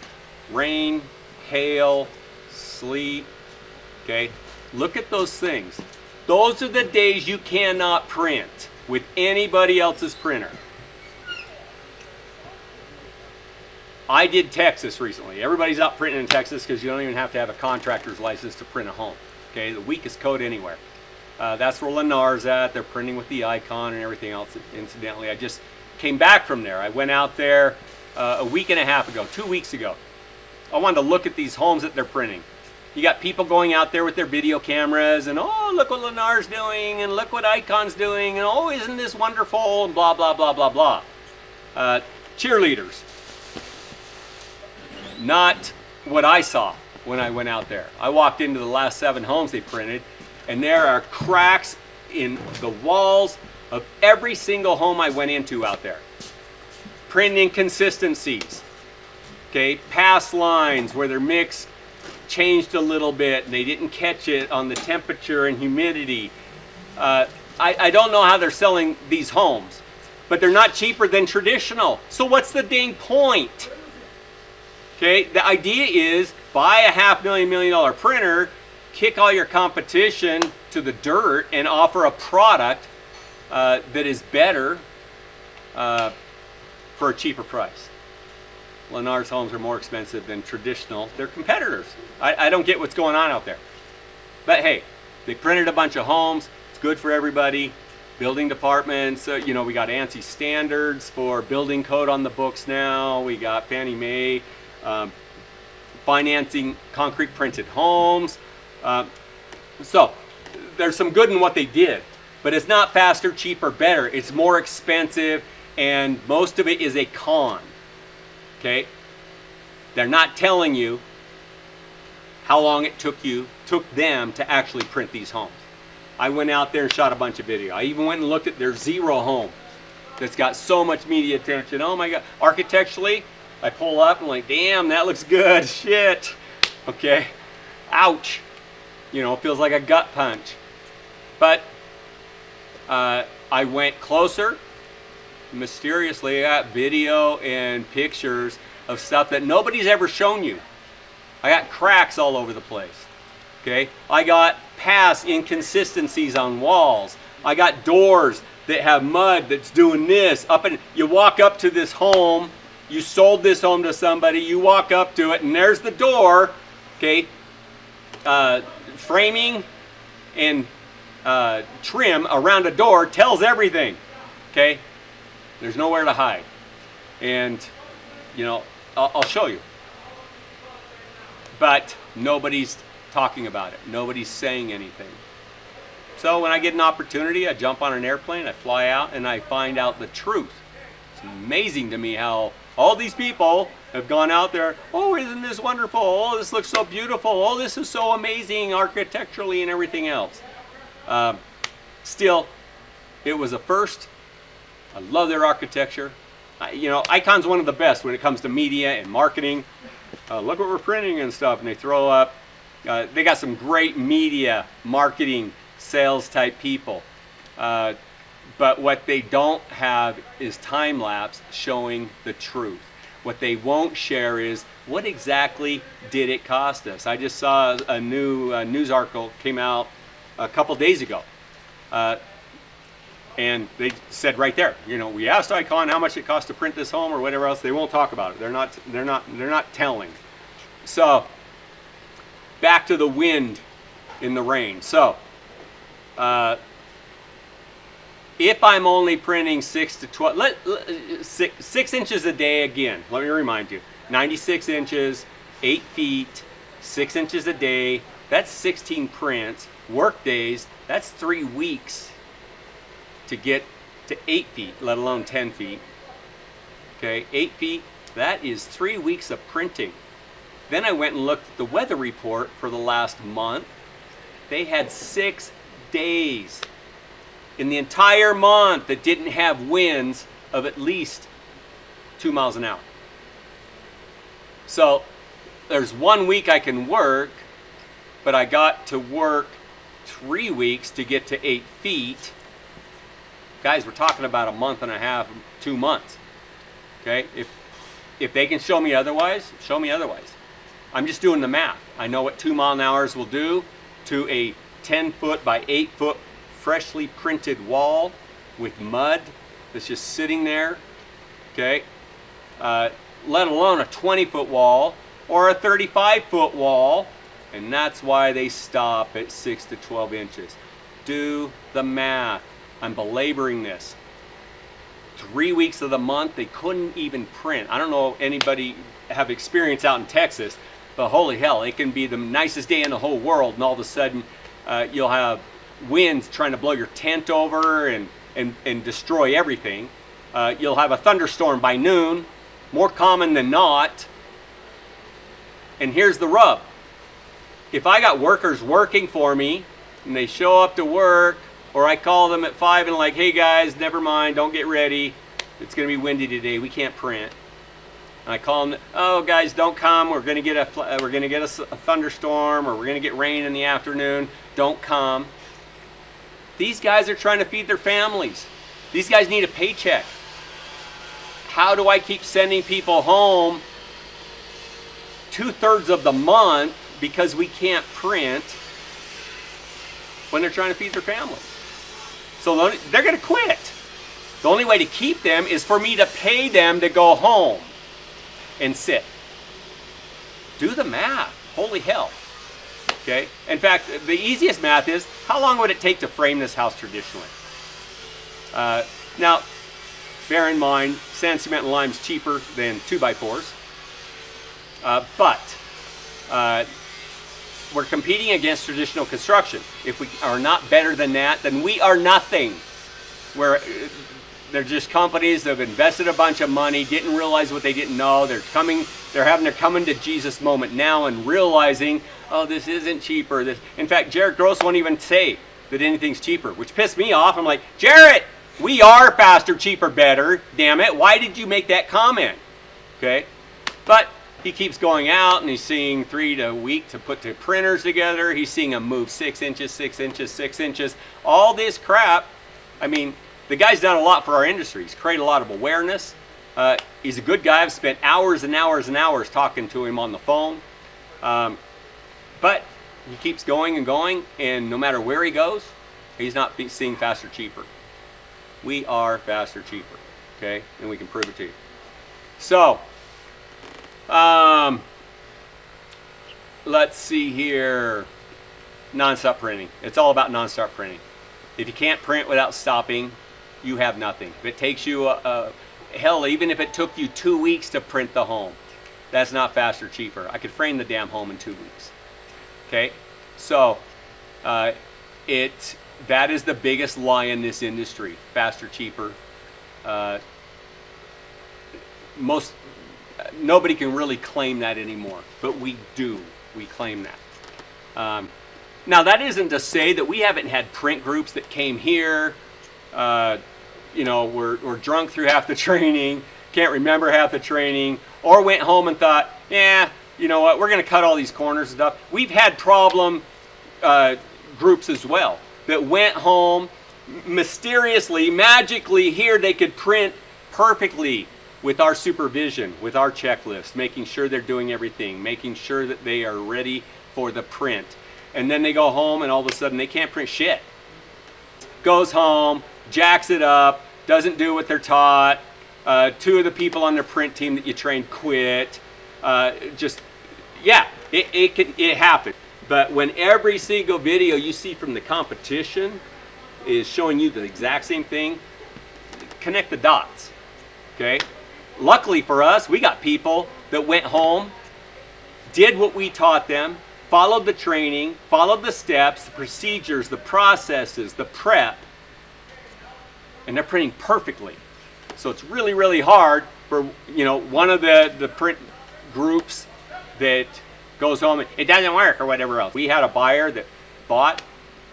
rain, hail, sleet. Okay, look at those things. Those are the days you cannot print with anybody else's printer. I did Texas recently. Everybody's out printing in Texas because you don't even have to have a contractor's license to print a home. Okay, the weakest code anywhere. That's where Lennar's at. They're printing with the icon and everything else. Incidentally, I just came back from there. I went out there a week and a half ago, 2 weeks ago. I wanted to look at these homes that they're printing. You got people going out there with their video cameras and, oh, look what Lennar's doing and look what Icon's doing and, oh, isn't this wonderful and blah, blah, blah, blah, blah. Cheerleaders. Not what I saw when I went out there. I walked into the last 7 homes they printed, and there are cracks in the walls of every single home I went into out there. Print inconsistencies. Okay, pass lines where their mix changed a little bit and they didn't catch it on the temperature and humidity. I don't know how they're selling these homes, but they're not cheaper than traditional. So what's the dang point? Okay, the idea is buy a $500,000 $1 million printer, kick all your competition to the dirt, and offer a product that is better for a cheaper price. Lennar's homes are more expensive than traditional. They're competitors. I don't get what's going on out there. But hey, they printed a bunch of homes. It's good for everybody. Building departments, you know, we got ANSI standards for building code on the books now. We got Fannie Mae financing concrete printed homes. So there's some good in what they did, but it's not faster, cheaper, better. It's more expensive, and most of it is a con. Okay? They're not telling you how long it took them to actually print these homes. I went out there and shot a bunch of video. I even went and looked at their zero home that's got so much media attention. Oh my God. Architecturally, I pull up and I'm like, damn, that looks good. Shit. Okay. Ouch. You know, it feels like a gut punch. But I went closer. Mysteriously, I got video and pictures of stuff that nobody's ever shown you. I got cracks all over the place. Okay, I got past inconsistencies on walls. I got doors that have mud that's doing this up, and you walk up to this home, you sold this home to somebody, you walk up to it and there's the door. Okay, framing and trim around a door tells everything. Okay, there's nowhere to hide, and you know, I'll show you, but nobody's talking about it. Nobody's saying anything. So when I get an opportunity, I jump on an airplane, I fly out, and I find out the truth. It's amazing to me how all these people have gone out there, oh, isn't this wonderful? Oh, this looks so beautiful. Oh, this is so amazing architecturally and everything else. Still, it was a first. I love their architecture. You know, Icon's one of the best when it comes to media and marketing. Look what we're printing and stuff, and they throw up. They got some great media, marketing, sales type people. But what they don't have is time lapse showing the truth. What they won't share is what exactly did it cost us. I just saw a new news article came out a couple days ago. And they said right there, you know, we asked Icon how much it cost to print this home or whatever else. They won't talk about it. They're not telling. So back to the wind in the rain. So if I'm only printing 6 to 12, 6 inches a day again, let me remind you, 96 inches, 8 feet, 6 inches a day, that's 16 prints. Work days, that's 3 weeks to get to 8 feet, let alone 10 feet. Okay, 8 feet, that is 3 weeks of printing. Then I went and looked at the weather report for the last month. They had 6 days in the entire month that didn't have winds of at least 2 miles an hour. So there's 1 week I can work, but I got to work 3 weeks to get to 8 feet. Guys, we're talking about a month and a half, 2 months. Okay, if they can show me otherwise, show me otherwise. I'm just doing the math. I know what 2 mile an hour will do to a 10-foot by 8-foot freshly printed wall with mud that's just sitting there. Okay, let alone a 20-foot wall or a 35-foot wall, and that's why they stop at 6 to 12 inches. Do the math. I'm belaboring this. 3 weeks of the month, they couldn't even print. I don't know if anybody have experience out in Texas, but holy hell, it can be the nicest day in the whole world, and all of a sudden you'll have winds trying to blow your tent over and destroy everything. You'll have a thunderstorm by noon, more common than not. And here's the rub. If I got workers working for me, and they show up to work, or I call them at 5 and like, hey guys, never mind, don't get ready. It's gonna be windy today, we can't print. And I call them, oh guys, don't come, we're gonna get a thunderstorm, or we're gonna get rain in the afternoon, don't come. These guys are trying to feed their families. These guys need a paycheck. How do I keep sending people home 2/3 of the month because we can't print when they're trying to feed their family. So they're going to quit. The only way to keep them is for me to pay them to go home and sit. Do the math. Holy hell. Okay? In fact, the easiest math is, how long would it take to frame this house traditionally? Now, bear in mind, sand, cement, and lime is cheaper than 2x4s. But we're competing against traditional construction. If we are not better than that, then we are nothing. They're just companies that have invested a bunch of money, didn't realize what they didn't know. They're having their coming to Jesus moment now and realizing, oh, this isn't cheaper. In fact, Jarrett Gross won't even say that anything's cheaper, which pissed me off. I'm like, Jarrett, we are faster, cheaper, better. Damn it. Why did you make that comment? Okay. But he keeps going out and he's seeing 3 to a week to put the printers together. He's seeing them move 6 inches, 6 inches, 6 inches. All this crap. I mean, the guy's done a lot for our industry. He's created a lot of awareness. He's a good guy. I've spent hours and hours and hours talking to him on the phone. But he keeps going and going, and no matter where he goes, he's not seeing faster, cheaper. We are faster, cheaper, okay? And we can prove it to you. So, let's see here. Non-stop printing. It's all about non-stop printing. If you can't print without stopping, you have nothing. If it takes you, hell, even if it took you 2 weeks to print the home, that's not faster, cheaper. I could frame the damn home in 2 weeks. Okay? So, that is the biggest lie in this industry. Faster, cheaper. Nobody can really claim that anymore, but we do. We claim that. Now, that isn't to say that we haven't had print groups that came here, were drunk through half the training, can't remember half the training, or went home and thought, yeah, you know what, we're going to cut all these corners and stuff. We've had problem groups as well that went home, mysteriously, magically, here they could print perfectly with our supervision, with our checklist, making sure they're doing everything, making sure that they are ready for the print. And then they go home and all of a sudden they can't print shit. Goes home, jacks it up, doesn't do what they're taught. 2 of the people on their print team that you trained quit. It happened. But when every single video you see from the competition is showing you the exact same thing, connect the dots, okay? Luckily for us, we got people that went home, did what we taught them, followed the training, followed the steps, the procedures, the processes, the prep, and they're printing perfectly. So it's really, really hard for, one of the print groups that goes home and it doesn't work or whatever else. We had a buyer that bought,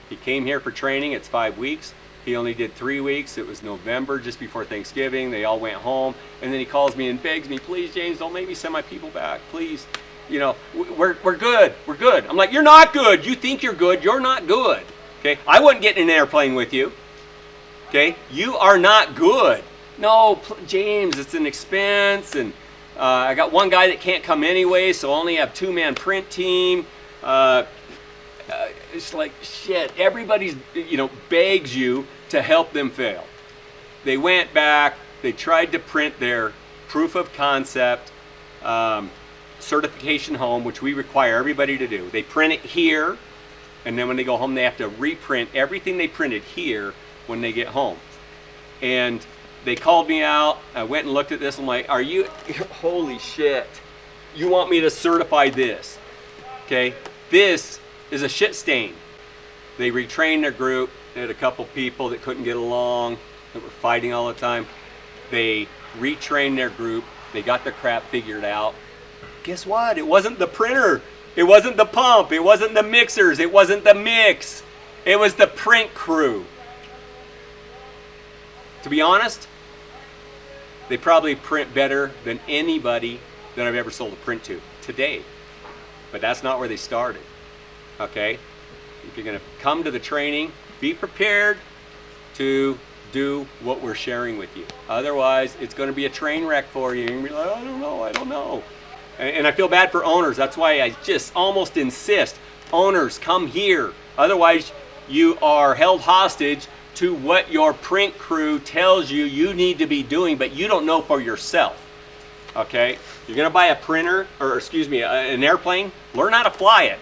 he came here for training, it's 5 weeks. He only did 3 weeks. It was November, just before Thanksgiving. They all went home, and then he calls me and begs me, please, James, don't make me send my people back, please. We're good, we're good. I'm like, you're not good. You think you're good, you're not good. Okay, I wouldn't get in an airplane with you. Okay, you are not good. No, James, it's an expense, and I got one guy that can't come anyway, so I only have 2-man print team. It's like, shit, everybody's, begs you to help them fail. They went back, they tried to print their proof of concept, certification home, which we require everybody to do. They print it here, and then when they go home, they have to reprint everything they printed here when they get home. And they called me out. I went and looked at this. I'm like, holy shit, you want me to certify this? Okay, this is a shit stain. They retrained their group. They had a couple people that couldn't get along, that were fighting all the time. They retrained their group. They got their crap figured out. Guess what? It wasn't the printer. It wasn't the pump. It wasn't the mixers. It wasn't the mix. It was the print crew. To be honest, they probably print better than anybody that I've ever sold a print to today. But that's not where they started. Okay? If you're going to come to the training, be prepared to do what we're sharing with you. Otherwise, it's going to be a train wreck for you. You're going to be like, I don't know. And I feel bad for owners. That's why I just almost insist, owners, come here. Otherwise, you are held hostage to what your print crew tells you you need to be doing, but you don't know for yourself. Okay? You're gonna buy a printer, or excuse me, an airplane, learn how to fly it.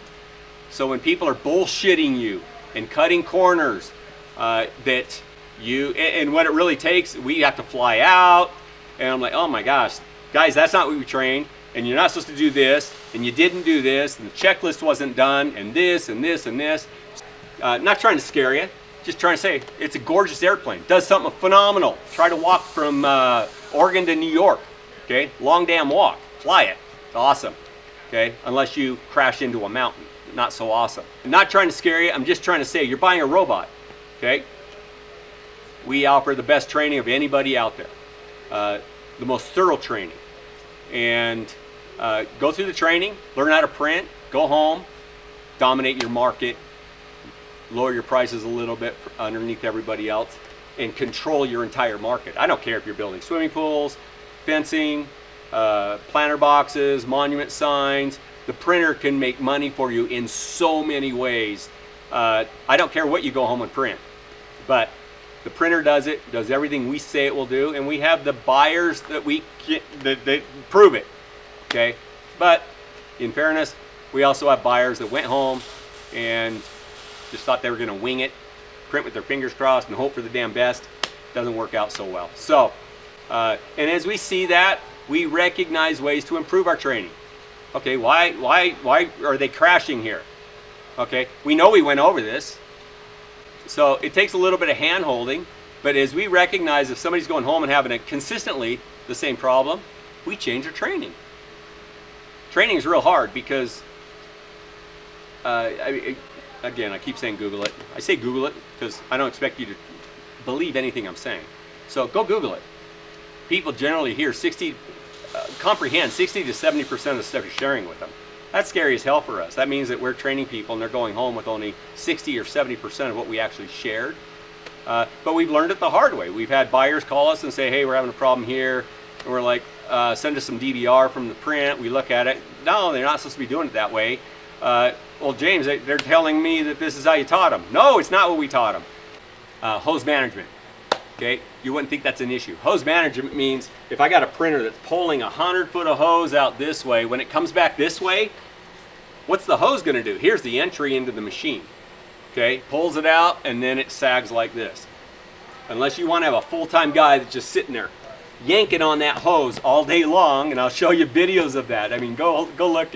So when people are bullshitting you and cutting corners, that you, and what it really takes, we have to fly out, and I'm like, oh my gosh, guys, that's not what we trained, and you're not supposed to do this, and you didn't do this, and the checklist wasn't done, and this, and this, and this. Not trying to scare you, just trying to say, it's a gorgeous airplane, does something phenomenal. Try to walk from Oregon to New York, okay? Long damn walk, fly it, it's awesome, okay? Unless you crash into a mountain, not so awesome. I'm not trying to scare you, I'm just trying to say, you're buying a robot, okay? We offer the best training of anybody out there, the most thorough training. And go through the training, learn how to print, go home, dominate your market, lower your prices a little bit underneath everybody else, and control your entire market. I don't care if you're building swimming pools, fencing, planter boxes, monument signs. The printer can make money for you in so many ways. I don't care what you go home and print, but the printer does it, does everything we say it will do, and we have the buyers that that prove it, okay? But in fairness, we also have buyers that went home and just thought they were gonna wing it, print with their fingers crossed and hope for the damn best. Doesn't work out so well. So, and as we see that, we recognize ways to improve our training. Okay, why are they crashing here? Okay, we know we went over this. So it takes a little bit of hand holding, but as we recognize if somebody's going home and having consistently the same problem, we change our training. Training is real hard because, again, I keep saying Google it. I say Google it because I don't expect you to believe anything I'm saying. So go Google it. People generally comprehend 60 to 70% of the stuff you're sharing with them. That's scary as hell for us. That means that we're training people and they're going home with only 60 or 70% of what we actually shared. But we've learned it the hard way. We've had buyers call us and say, hey, we're having a problem here. And we're like, send us some DVR from the print. We look at it. No, they're not supposed to be doing it that way. Well, James, they're telling me that this is how you taught them. No, it's not what we taught them. Hose management. Okay, you wouldn't think that's an issue. Hose management means if I got a printer that's pulling 100 foot of hose out this way, when it comes back this way, what's the hose gonna do? Here's the entry into the machine. Okay, pulls it out and then it sags like this. Unless you wanna have a full-time guy that's just sitting there yanking on that hose all day long, and I'll show you videos of that. I mean, go look,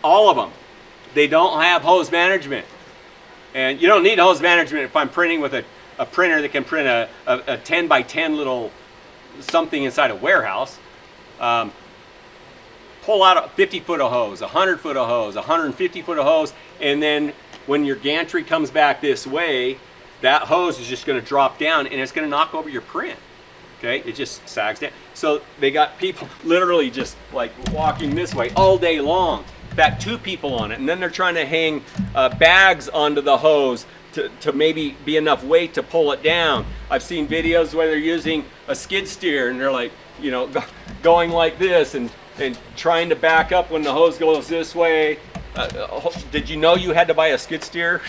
all of them. They don't have hose management. And you don't need hose management if I'm printing with a printer that can print a 10 by 10 little something inside a warehouse. Pull out a 50 foot of hose, 100 foot of hose, 150 foot of hose, and then when your gantry comes back this way, that hose is just going to drop down and it's going to knock over your print. Okay, it just sags down. So they got people literally just like walking this way all day long. In fact, 2 people on it, and then they're trying to hang bags onto the hose to maybe be enough weight to pull it down. I've seen videos where they're using a skid steer and they're like, you know, going like this and trying to back up when the hose goes this way. Did you know you had to buy a skid steer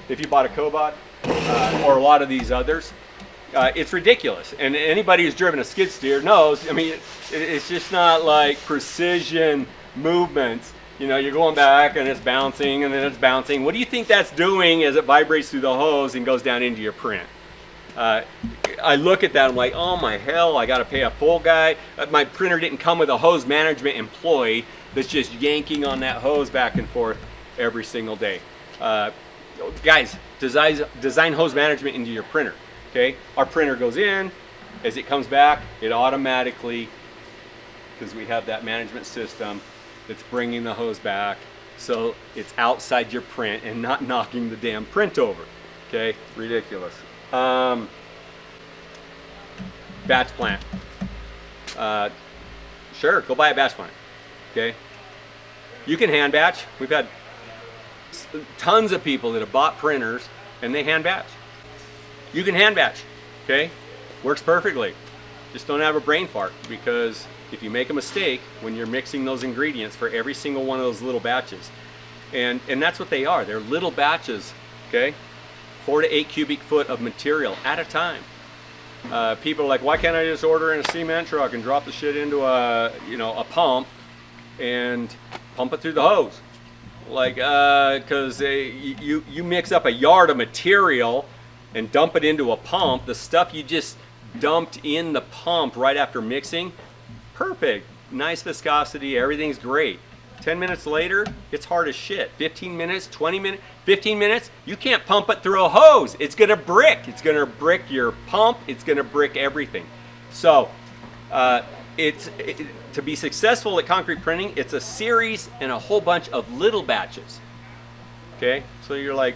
if you bought a Cobot or a lot of these others? It's ridiculous. And anybody who's driven a skid steer knows, I mean, it's just not like precision movements. You know, you're going back and it's bouncing and then it's bouncing. What do you think that's doing as it vibrates through the hose and goes down into your print? I look at that, I'm like, oh my hell, I gotta pay a full guy. My printer didn't come with a hose management employee that's just yanking on that hose back and forth every single day. Guys, design hose management into your printer, okay? Our printer goes in, as it comes back, it automatically, because we have that management system, it's bringing the hose back so it's outside your print and not knocking the damn print over. Okay, ridiculous. Batch plant. Sure, go buy a batch plant. Okay, you can hand batch. We've had tons of people that have bought printers and they hand batch. You can hand batch. Okay, works perfectly. Just don't have a brain fart because if you make a mistake when you're mixing those ingredients for every single one of those little batches, and that's what they are. They're little batches, okay? 4 to 8 cubic foot of material at a time. People are like, why can't I just order in a cement truck and drop the shit into a pump and pump it through the hose? Like, because you mix up a yard of material and dump it into a pump. The stuff you just dumped in the pump right after mixing, perfect, nice viscosity, everything's great. 10 minutes later, it's hard as shit. 15 minutes, 20 minutes, 15 minutes, you can't pump it through a hose. It's gonna brick. It's gonna brick your pump. It's gonna brick everything. So, to be successful at concrete printing, it's a series and a whole bunch of little batches. Okay, so you're like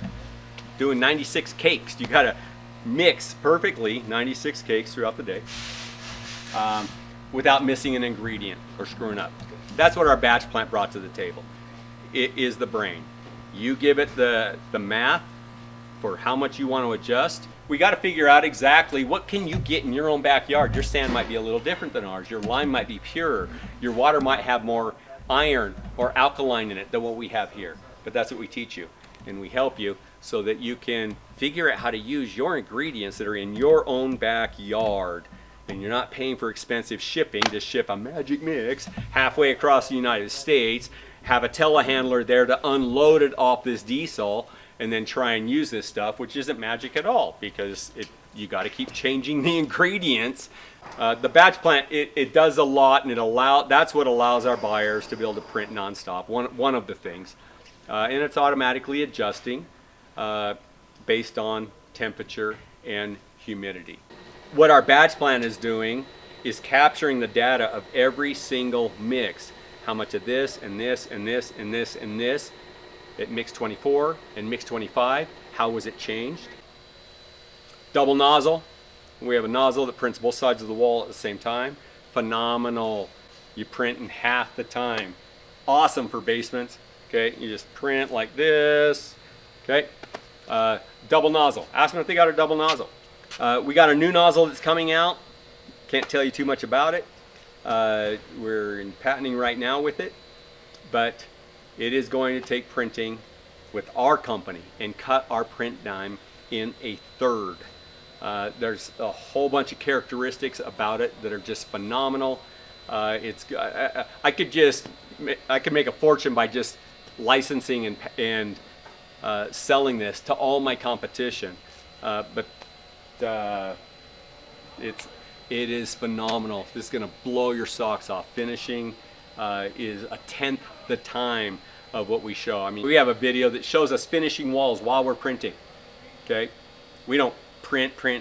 doing 96 cakes. You gotta mix perfectly 96 cakes throughout the day without missing an ingredient or screwing up. That's what our batch plant brought to the table. It is the brain. You give it the math for how much you want to adjust. We got to figure out exactly what can you get in your own backyard. Your sand might be a little different than ours. Your lime might be purer. Your water might have more iron or alkaline in it than what we have here. But that's what we teach you, and we help you so that you can figure out how to use your ingredients that are in your own backyard, and you're not paying for expensive shipping to ship a magic mix halfway across the United States, have a telehandler there to unload it off this diesel, and then try and use this stuff, which isn't magic at all, because you got to keep changing the ingredients. The batch plant, it does a lot, and that's what allows our buyers to be able to print nonstop. One of the things, and it's automatically adjusting based on temperature and humidity. What our batch plant is doing is capturing the data of every single mix. How much of this and this and this and this and this at mix 24 and mix 25, how was it changed? Double nozzle. We have a nozzle that prints both sides of the wall at the same time. Phenomenal. You print in half the time. Awesome for basements. Okay, you just print like this. Okay, double nozzle. Ask them if they got a double nozzle. We got a new nozzle that's coming out. Can't tell you too much about it. We're in patenting right now with it, but it is going to take printing with our company and cut our print time in a third. There's a whole bunch of characteristics about it that are just phenomenal. I could make a fortune by just licensing and selling this to all my competition, but it is phenomenal. This is going to blow your socks off. Finishing is 1/10 the time of what we show. I mean, we have a video that shows us finishing walls while we're printing. Okay, we don't print, and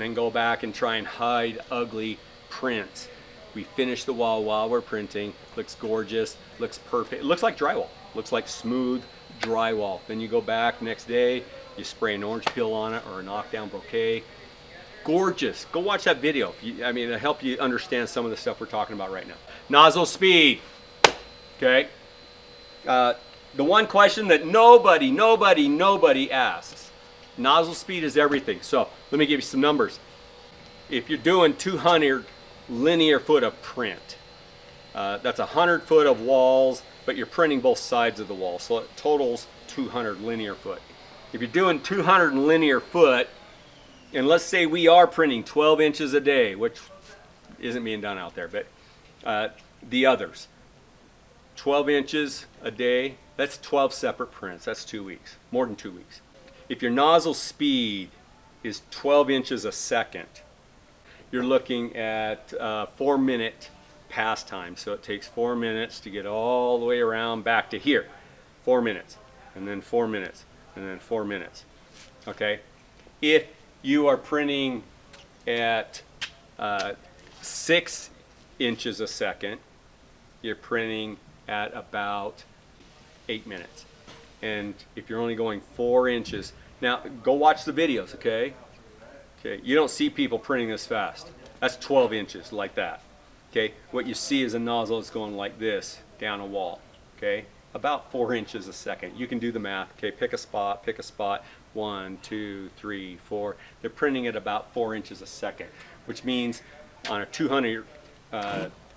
then go back and try and hide ugly prints. We finish the wall while we're printing. Looks gorgeous. Looks perfect. It looks like drywall. Looks like smooth drywall. Then you go back next day. You spray an orange peel on it or a knockdown bouquet. Gorgeous. Go watch that video. It'll help you understand some of the stuff we're talking about right now. Nozzle speed. Okay. The one question that nobody asks. Nozzle speed is everything. So let me give you some numbers. If you're doing 200 linear foot of print, that's 100 foot of walls, but you're printing both sides of the wall. So it totals 200 linear foot. If you're doing 200 linear foot, and let's say we are printing 12 inches a day, which isn't being done out there, but the others, 12 inches a day, that's 12 separate prints. That's 2 weeks, more than 2 weeks. If your nozzle speed is 12 inches a second, you're looking at 4-minute pass time. So it takes 4 minutes to get all the way around back to here. 4 minutes, and then 4 minutes, and then 4 minutes. Okay? If you are printing at 6 inches a second, you're printing at about 8 minutes. And if you're only going 4 inches, now go watch the videos, okay? Okay, you don't see people printing this fast. That's 12 inches like that. Okay, what you see is a nozzle that's going like this down a wall. Okay, about 4 inches a second. You can do the math. Okay, pick a spot, 1, 2, 3, 4. They're printing at about 4 inches a second, which means on a 200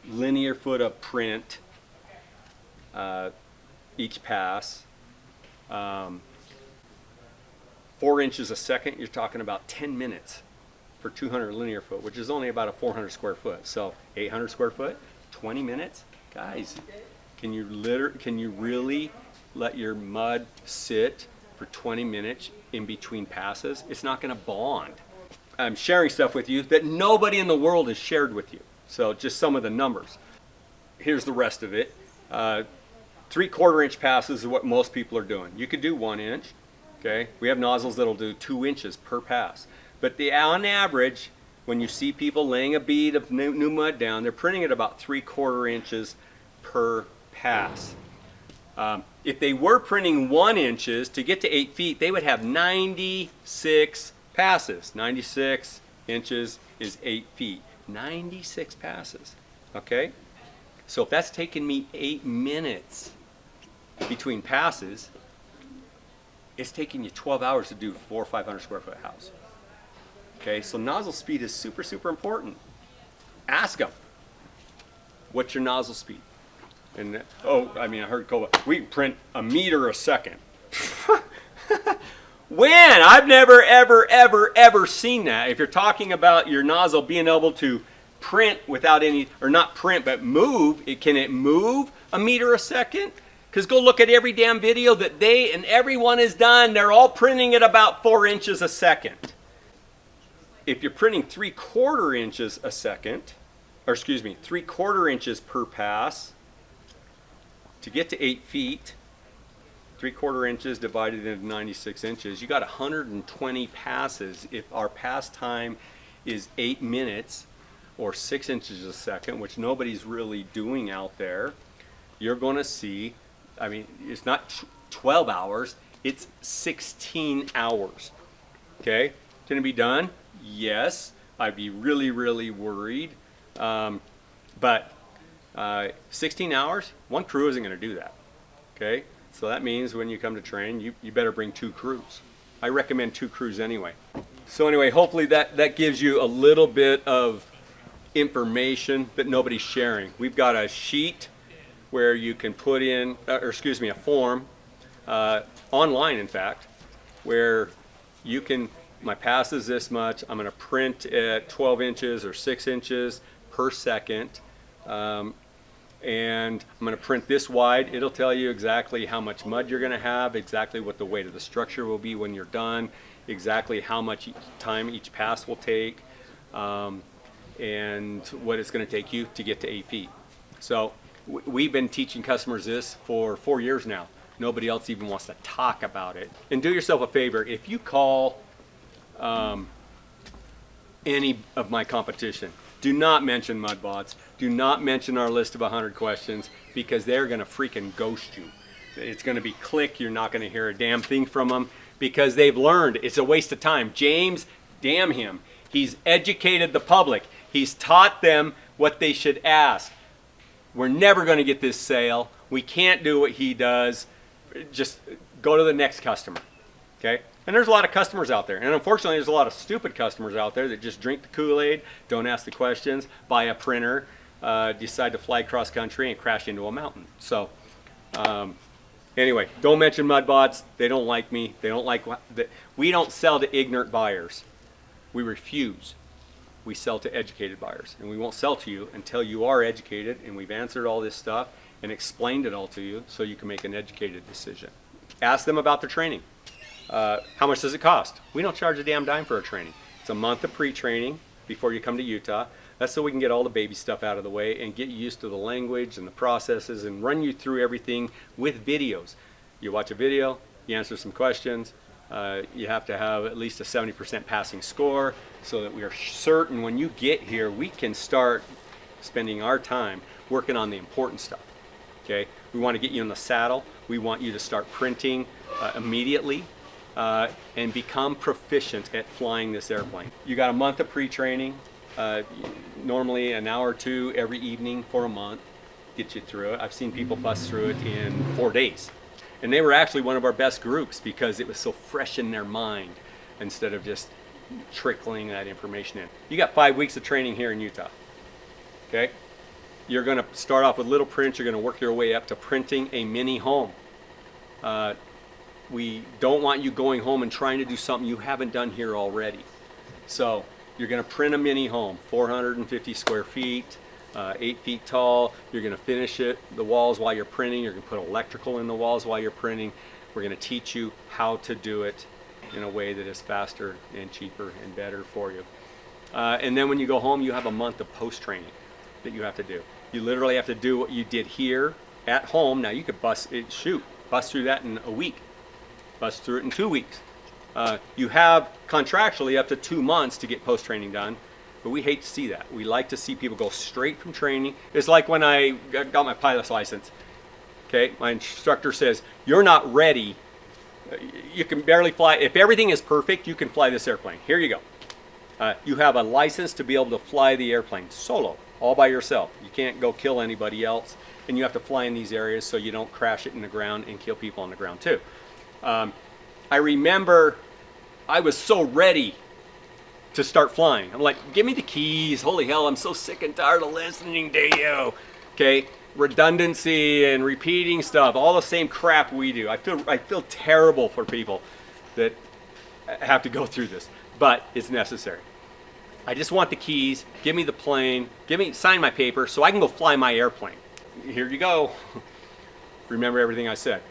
linear foot of print each pass. 4 inches a second, you're talking about 10 minutes for 200 linear foot, which is only about a 400 square foot. So 800 square foot, 20 minutes? Guys, can you really let your mud sit for 20 minutes in between passes? It's not going to bond. I'm sharing stuff with you that nobody in the world has shared with you. So just some of the numbers. Here's the rest of it. 3/4 inch passes is what most people are doing. You could do 1 inch. Okay, we have nozzles that'll do 2 inches per pass. But on average, when you see people laying a bead of new mud down, they're printing at about 3/4 inches per pass. If they were printing 1 inches to get to 8 feet, they would have 96 passes. 96 inches is 8 feet. 96 passes. Okay? So if that's taking me 8 minutes between passes, it's taking you 12 hours to do 400 or 500 square foot house. Okay, so nozzle speed is super, super important. Ask them, what's your nozzle speed? And I heard Koba, we print 1 meter a second. When? I've never, ever, ever, ever seen that. If you're talking about your nozzle being able to print without any, or not print, but move, can it move 1 meter a second? Because go look at every damn video that they and everyone has done. They're all printing at about 4 inches a second. If you're printing 3/4 inches a second, or excuse me, 3/4 inches per pass, to get to 8 feet, 3/4 inches divided into 96 inches, you got 120 passes. If our pass time is 8 minutes or 6 inches a second, which nobody's really doing out there, you're going to see, it's not 12 hours, it's 16 hours. Okay? Can it be done? Yes. I'd be really, really worried. But 16 hours, one crew isn't going to do that. Okay? So that means when you come to train, you better bring 2 crews. I recommend 2 crews anyway. So anyway, hopefully that gives you a little bit of information that nobody's sharing. We've got a sheet where you can put in, a form, online in fact, where you can, my pass is this much, I'm going to print at 12 inches or 6 inches per second, and I'm going to print this wide. It'll tell you exactly how much mud you're going to have, exactly what the weight of the structure will be when you're done, exactly how much time each pass will take, and what it's going to take you to get to 8 feet. So we've been teaching customers this for 4 years now. Nobody else even wants to talk about it. And do yourself a favor, if you call any of my competition, do not mention MudBots. Do not mention our list of 100 questions, because they're going to freaking ghost you. It's going to be click. You're not going to hear a damn thing from them, because they've learned it's a waste of time. James, damn him. He's educated the public. He's taught them what they should ask. We're never going to get this sale. We can't do what he does. Just go to the next customer. Okay? And there's a lot of customers out there. And unfortunately, there's a lot of stupid customers out there that just drink the Kool-Aid, don't ask the questions, buy a printer, decide to fly cross country and crash into a mountain. So anyway, don't mention MudBots. They don't like me. They don't like we don't sell to ignorant buyers. We refuse. We sell to educated buyers, and we won't sell to you until you are educated and we've answered all this stuff and explained it all to you so you can make an educated decision. Ask them about their training. How much does it cost? We don't charge a damn dime for our training. It's a month of pre-training before you come to Utah. That's so we can get all the baby stuff out of the way and get you used to the language and the processes and run you through everything with videos. You watch a video, you answer some questions. You have to have at least a 70% passing score so that we are certain when you get here we can start spending our time working on the important stuff. Okay? We want to get you in the saddle. We want you to start printing immediately and become proficient at flying this airplane. You got a month of pre-training, normally an hour or 2 every evening for a month, get you through it. I've seen people bust through it in 4 days. And they were actually one of our best groups because it was so fresh in their mind instead of just trickling that information in. You got 5 weeks of training here in Utah. Okay? you're going to start off with little prints. You're going to work your way up to printing a mini home. We don't want you going home and trying to do something you haven't done here already. So you're going to print a mini home, 450 square feet, 8 feet tall. You're going to finish the walls while you're printing. You're going to put electrical in the walls while you're printing. We're going to teach you how to do it in a way that is faster and cheaper and better for you. And then when you go home, you have a month of post-training that you have to do. You literally have to do what you did here at home. Now you could bust through that in a week, bust through it in 2 weeks. You have contractually up to 2 months to get post-training done, but we hate to see that. We like to see people go straight from training. It's like when I got my pilot's license. Okay, my instructor says, you're not ready. You can barely fly. If everything is perfect, you can fly this airplane. Here you go. You have a license to be able to fly the airplane solo, all by yourself. You can't go kill anybody else, and you have to fly in these areas so you don't crash it in the ground and kill people on the ground too. I remember I was so ready to start flying. I'm like, give me the keys. Holy hell, I'm so sick and tired of listening to you. Okay, redundancy and repeating stuff, all the same crap we do. I feel terrible for people that have to go through this, but it's necessary. I just want the keys. Give me the plane. Sign my paper so I can go fly my airplane. Here you go. Remember everything I said.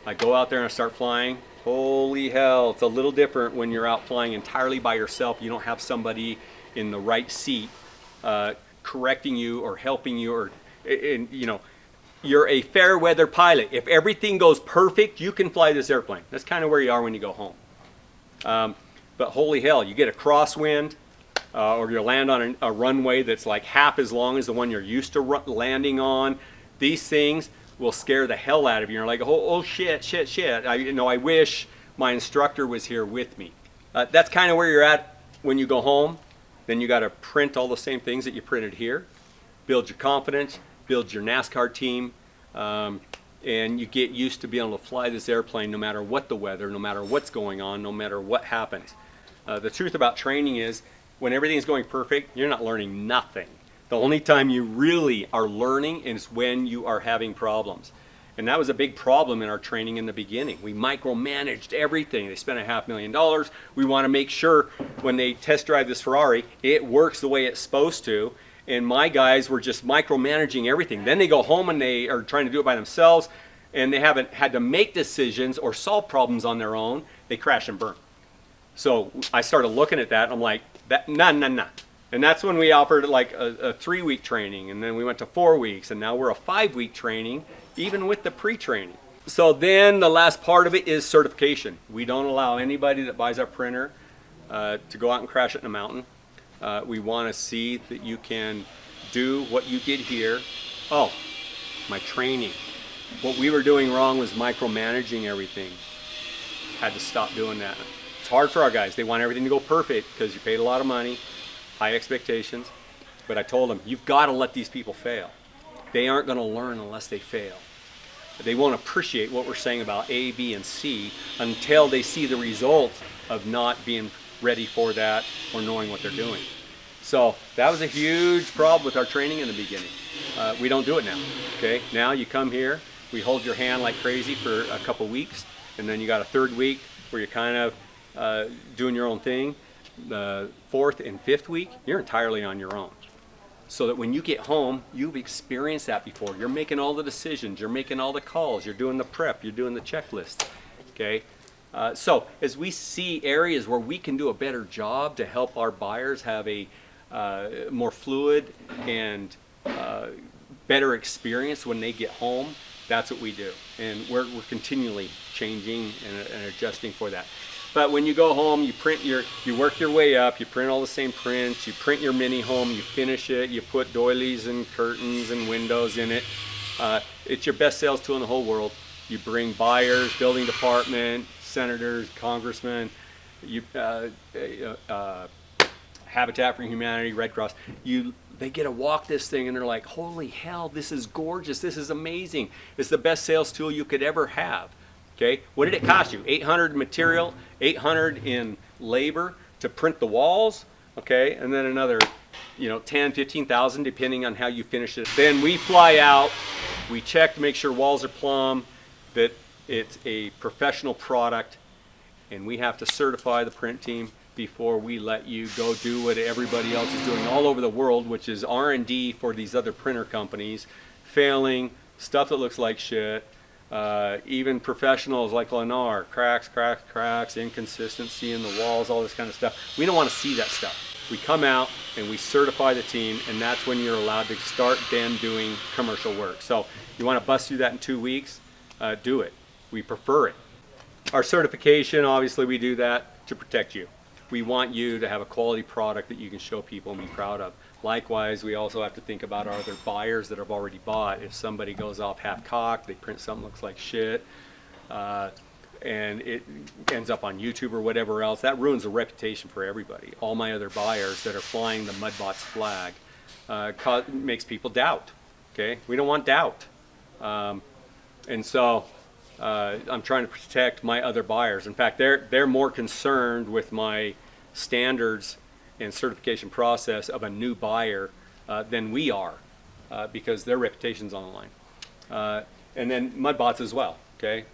I go out there and I start flying. Holy hell, it's a little different when you're out flying entirely by yourself. You don't have somebody in the right seat correcting you or helping you, or you know, you're a fair weather pilot. If everything goes perfect, you can fly this airplane. That's kind of where you are when you go home. But holy hell, you get a crosswind, or you land on a runway that's like half as long as the one you're used to landing on. These things will scare the hell out of you. You're like, oh shit. I wish my instructor was here with me. That's kind of where you're at when you go home. Then you got to print all the same things that you printed here. Build your confidence, build your NASCAR team, and you get used to being able to fly this airplane no matter what the weather, no matter what's going on, no matter what happens. The truth about training is when everything's going perfect, you're not learning nothing. The only time you really are learning is when you are having problems. And that was a big problem in our training in the beginning. We micromanaged everything. They spent $500,000. We want to make sure when they test drive this Ferrari, it works the way it's supposed to. And my guys were just micromanaging everything. Then they go home and they are trying to do it by themselves, and they haven't had to make decisions or solve problems on their own. They crash and burn. So I started looking at that, and I'm like, nah. And that's when we offered like a 3-week training, and then we went to 4 weeks, and now we're a 5-week training, even with the pre-training. So then the last part of it is certification. We don't allow anybody that buys our printer to go out and crash it in a mountain. We want to see that you can do what you did here. Oh, my training. What we were doing wrong was micromanaging everything. Had to stop doing that. It's hard for our guys. They want everything to go perfect because you paid a lot of money. High expectations, but I told them, you've got to let these people fail. They aren't going to learn unless they fail. They won't appreciate what we're saying about A, B, and C until they see the results of not being ready for that or knowing what they're doing. So that was a huge problem with our training in the beginning. We don't do it now. Okay, now you come here, we hold your hand like crazy for a couple weeks, and then you got a 3rd week where you're kind of doing your own thing. The 4th and 5th week, you're entirely on your own. So that when you get home, you've experienced that before. You're making all the decisions, you're making all the calls, you're doing the prep, you're doing the checklist. Okay? So as we see areas where we can do a better job to help our buyers have a more fluid and better experience when they get home, that's what we do. And we're continually changing and adjusting for that. But when you go home, you work your way up, you print all the same prints, you print your mini home, you finish it, you put doilies and curtains and windows in it. It's your best sales tool in the whole world. You bring buyers, building department, senators, congressmen, Habitat for Humanity, Red Cross. They get to walk this thing and they're like, holy hell, this is gorgeous, this is amazing. It's the best sales tool you could ever have. Okay, what did it cost you? $800 in material, $800 in labor to print the walls, okay, and then another you know, 10, 15,000, depending on how you finish it. Then we fly out, we check to make sure walls are plumb, that it's a professional product, and we have to certify the print team before we let you go do what everybody else is doing all over the world, which is R&D for these other printer companies, failing, stuff that looks like shit. Even professionals like Lennar, cracks, inconsistency in the walls, all this kind of stuff. We don't want to see that stuff. We come out and we certify the team, and that's when you're allowed to start then doing commercial work. So you want to bust through that in 2 weeks, do it. We prefer it. Our certification, obviously we do that to protect you. We want you to have a quality product that you can show people and be proud of. Likewise, we also have to think about our other buyers that have already bought. If somebody goes off half-cocked, they print something that looks like shit, and it ends up on YouTube or whatever else, that ruins the reputation for everybody. All my other buyers that are flying the MudBots flag makes people doubt. Okay, we don't want doubt, and so I'm trying to protect my other buyers. In fact, they're more concerned with my standards and certification process of a new buyer than we are, because their reputation's on the line. And then MudBots as well. Okay,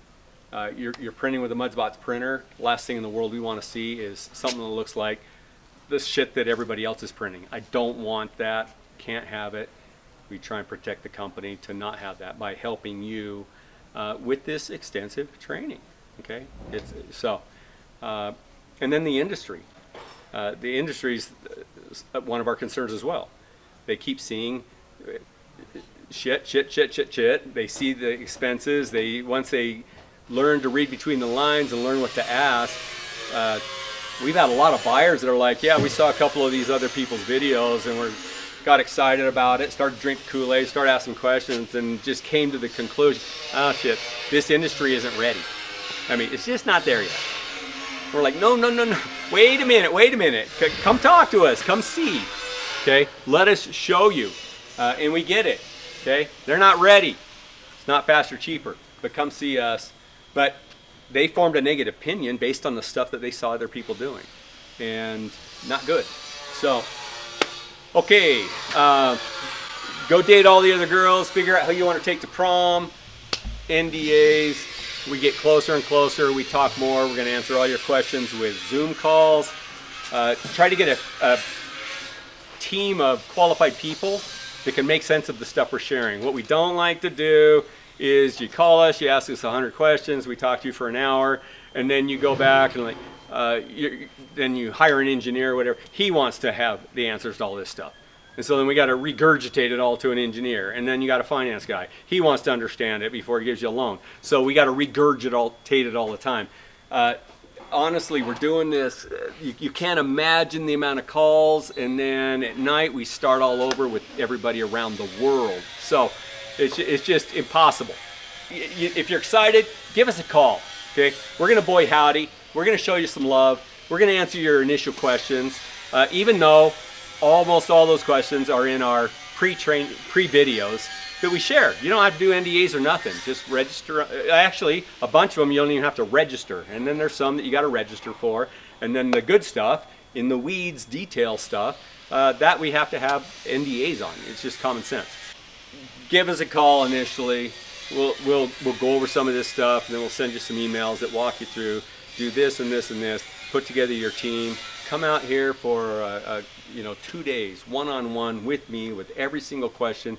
you're printing with a MudBots printer. Last thing in the world we want to see is something that looks like this shit that everybody else is printing. I don't want that. Can't have it. We try and protect the company to not have that by helping you with this extensive training. Okay, it's so, and then the industry. The industry's one of our concerns as well. They keep seeing shit. They see the expenses. Once they learn to read between the lines and learn what to ask, we've had a lot of buyers that are like, yeah, we saw a couple of these other people's videos and got excited about it, started drinking Kool-Aid, started asking questions, and just came to the conclusion, oh shit, this industry isn't ready. I mean, it's just not there yet. We're like, no, wait a minute, come talk to us, come see, okay? Let us show you, and we get it, okay? They're not ready. It's not faster, cheaper, but come see us. But they formed a negative opinion based on the stuff that they saw other people doing, and not good. So, okay, go date all the other girls, figure out who you want to take to prom, NDAs. We get closer and closer, we talk more, we're going to answer all your questions with Zoom calls. Try to get a team of qualified people that can make sense of the stuff we're sharing. What we don't like to do is you call us, you ask us 100 questions, we talk to you for an hour, and then you go back and then you hire an engineer or whatever. He wants to have the answers to all this stuff. And so then we got to regurgitate it all to an engineer. And then you got a finance guy. He wants to understand it before he gives you a loan. So we got to regurgitate it all the time. Honestly, we're doing this. You can't imagine the amount of calls. And then at night, we start all over with everybody around the world. So it's just impossible. If you're excited, give us a call. Okay? We're going to boy howdy. We're going to show you some love. We're going to answer your initial questions. Even though almost all those questions are in our pre-videos that we share. You don't have to do NDAs or nothing. Just register. Actually, a bunch of them you don't even have to register. And then there's some that you got to register for. And then the good stuff, in the weeds, detail stuff, that we have to have NDAs on. It's just common sense. Give us a call initially. We'll go over some of this stuff, and then we'll send you some emails that walk you through. Do this and this and this. Put together your team. Come out here for 2 days, one-on-one with me with every single question,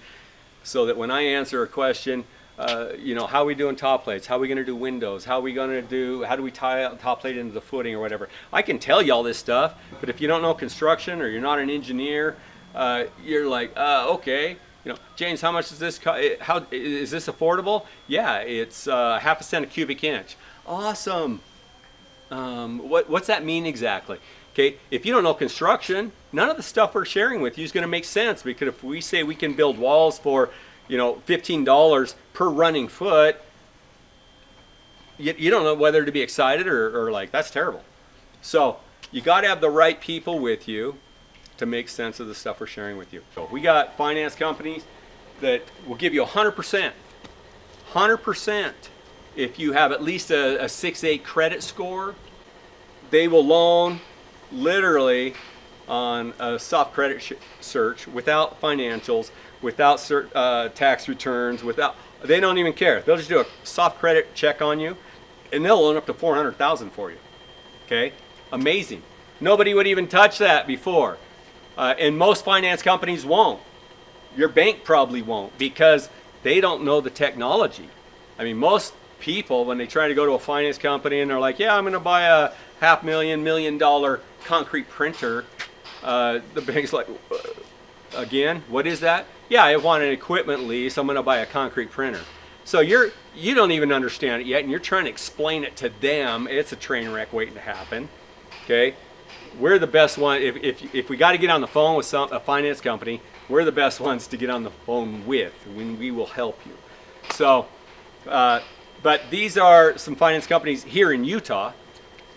so that when I answer a question, how are we doing top plates? How are we going to do windows? How do we tie out top plate into the footing or whatever? I can tell you all this stuff, but if you don't know construction or you're not an engineer, you're like, okay, James, how much is this? How is this affordable? Yeah, it's half a cent a cubic inch. Awesome. What's that mean exactly? Okay, if you don't know construction, none of the stuff we're sharing with you is going to make sense, because if we say we can build walls for, $15 per running foot, you don't know whether to be excited or like, that's terrible. So you got to have the right people with you to make sense of the stuff we're sharing with you. So we got finance companies that will give you 100%. 100%. If you have at least a 680 credit score, they will loan literally on a soft credit search without financials, without tax returns, they don't even care. They'll just do a soft credit check on you, and they'll loan up to $400,000 for you. Okay, amazing. Nobody would even touch that before, and most finance companies won't. Your bank probably won't, because they don't know the technology. I mean, most people, when they try to go to a finance company and they're like, yeah, I'm going to buy a $500,000, $1 million concrete printer, the bank's like, again, what is that? Yeah, I want an equipment lease, I'm going to buy a concrete printer. So you don't even understand it yet, and you're trying to explain it to them. It's a train wreck waiting to happen. Okay, we're the best one. If we got to get on the phone with a finance company, we're the best ones to get on the phone with. We will help you. So, but these are some finance companies here in Utah.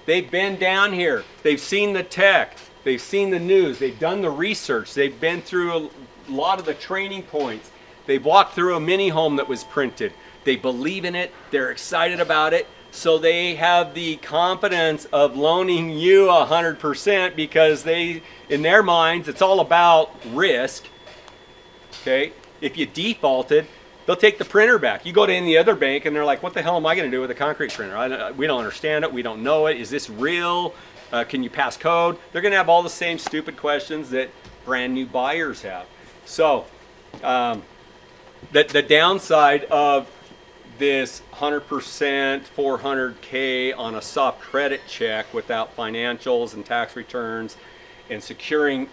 They've been down here. They've seen the tech. They've seen the news. They've done the research. They've been through a lot of the training points. They've walked through a mini home that was printed. They believe in it. They're excited about it. So they have the confidence of loaning you 100%, because in their minds, it's all about risk. Okay, if you defaulted, they'll take the printer back. You go to any other bank and they're like, what the hell am I going to do with a concrete printer? We don't understand it. We don't know it. Is this real? Can you pass code? They're going to have all the same stupid questions that brand new buyers have. So the downside of this 100% $400K on a soft credit check without financials and tax returns and securing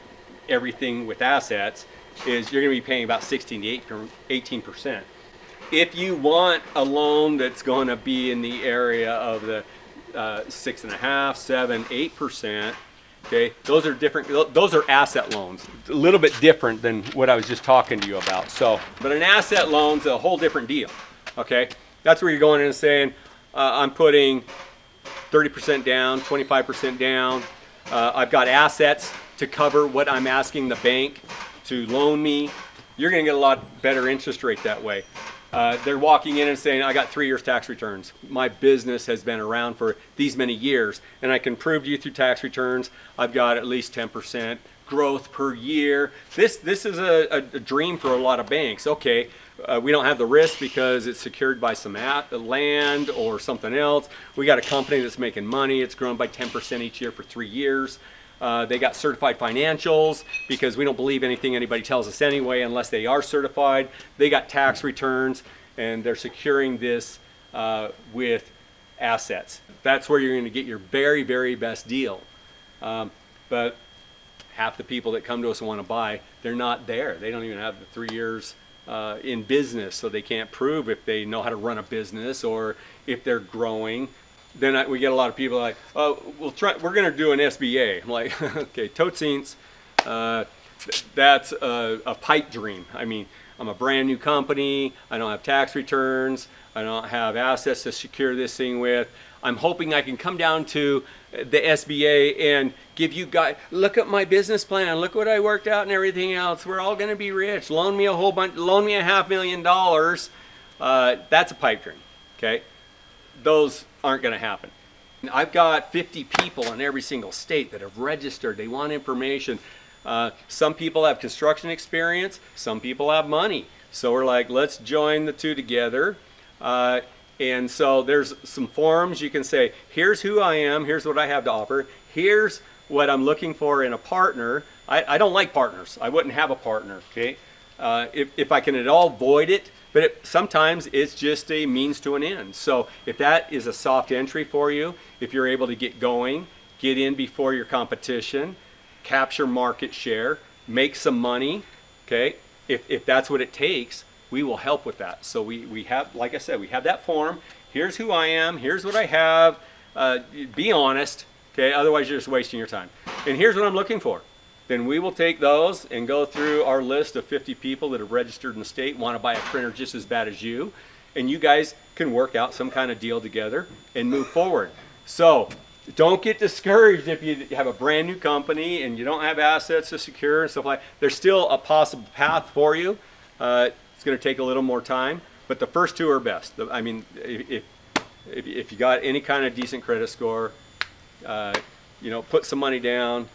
everything with assets is you're going to be paying about 16 to 18%. If you want a loan that's going to be in the area of the 6.5%, 7%, 8%, okay, those are different. Those are asset loans, a little bit different than what I was just talking to you about. So, but an asset loan's a whole different deal. Okay, that's where you're going in and saying, I'm putting 30% down, 25% down. I've got assets to cover what I'm asking the bank to loan me. You're going to get a lot better interest rate that way. They're walking in and saying, I got 3 years tax returns. My business has been around for these many years, and I can prove to you through tax returns I've got at least 10% growth per year. This is a dream for a lot of banks. Okay, we don't have the risk because it's secured by some land or something else. We got a company that's making money. It's grown by 10% each year for 3 years. They got certified financials because we don't believe anything anybody tells us anyway unless they are certified. They got tax returns, and they're securing this with assets. That's where you're going to get your very, very best deal. But half the people that come to us and want to buy, they're not there. They don't even have the 3 years in business, so they can't prove if they know how to run a business or if they're growing. Then we get a lot of people like, oh, we're going to do an SBA. I'm like, okay, totes, that's a pipe dream. I mean, I'm a brand new company. I don't have tax returns. I don't have assets to secure this thing with. I'm hoping I can come down to the SBA and give you guys, look at my business plan. Look what I worked out and everything else. We're all going to be rich. Loan me a whole bunch. Loan me $500,000. That's a pipe dream. Okay. Those aren't going to happen. I've got 50 people in every single state that have registered. They want information. Some people have construction experience. Some people have money. So we're like, let's join the two together. And so there's some forums you can say, here's who I am. Here's what I have to offer. Here's what I'm looking for in a partner. I don't like partners. I wouldn't have a partner. Okay. If I can at all avoid it, but sometimes it's just a means to an end. So if that is a soft entry for you, if you're able to get going, get in before your competition, capture market share, make some money, okay? If that's what it takes, we will help with that. So we have, like I said, we have that form. Here's who I am. Here's what I have. Be honest, okay? Otherwise, you're just wasting your time. And here's what I'm looking for. Then we will take those and go through our list of 50 people that have registered in the state, want to buy a printer just as bad as you, and you guys can work out some kind of deal together and move forward. So don't get discouraged if you have a brand new company and you don't have assets to secure and stuff like that. There's still a possible path for you. It's going to take a little more time, but the first two are best. I mean, if you got any kind of decent credit score, you know, put some money down,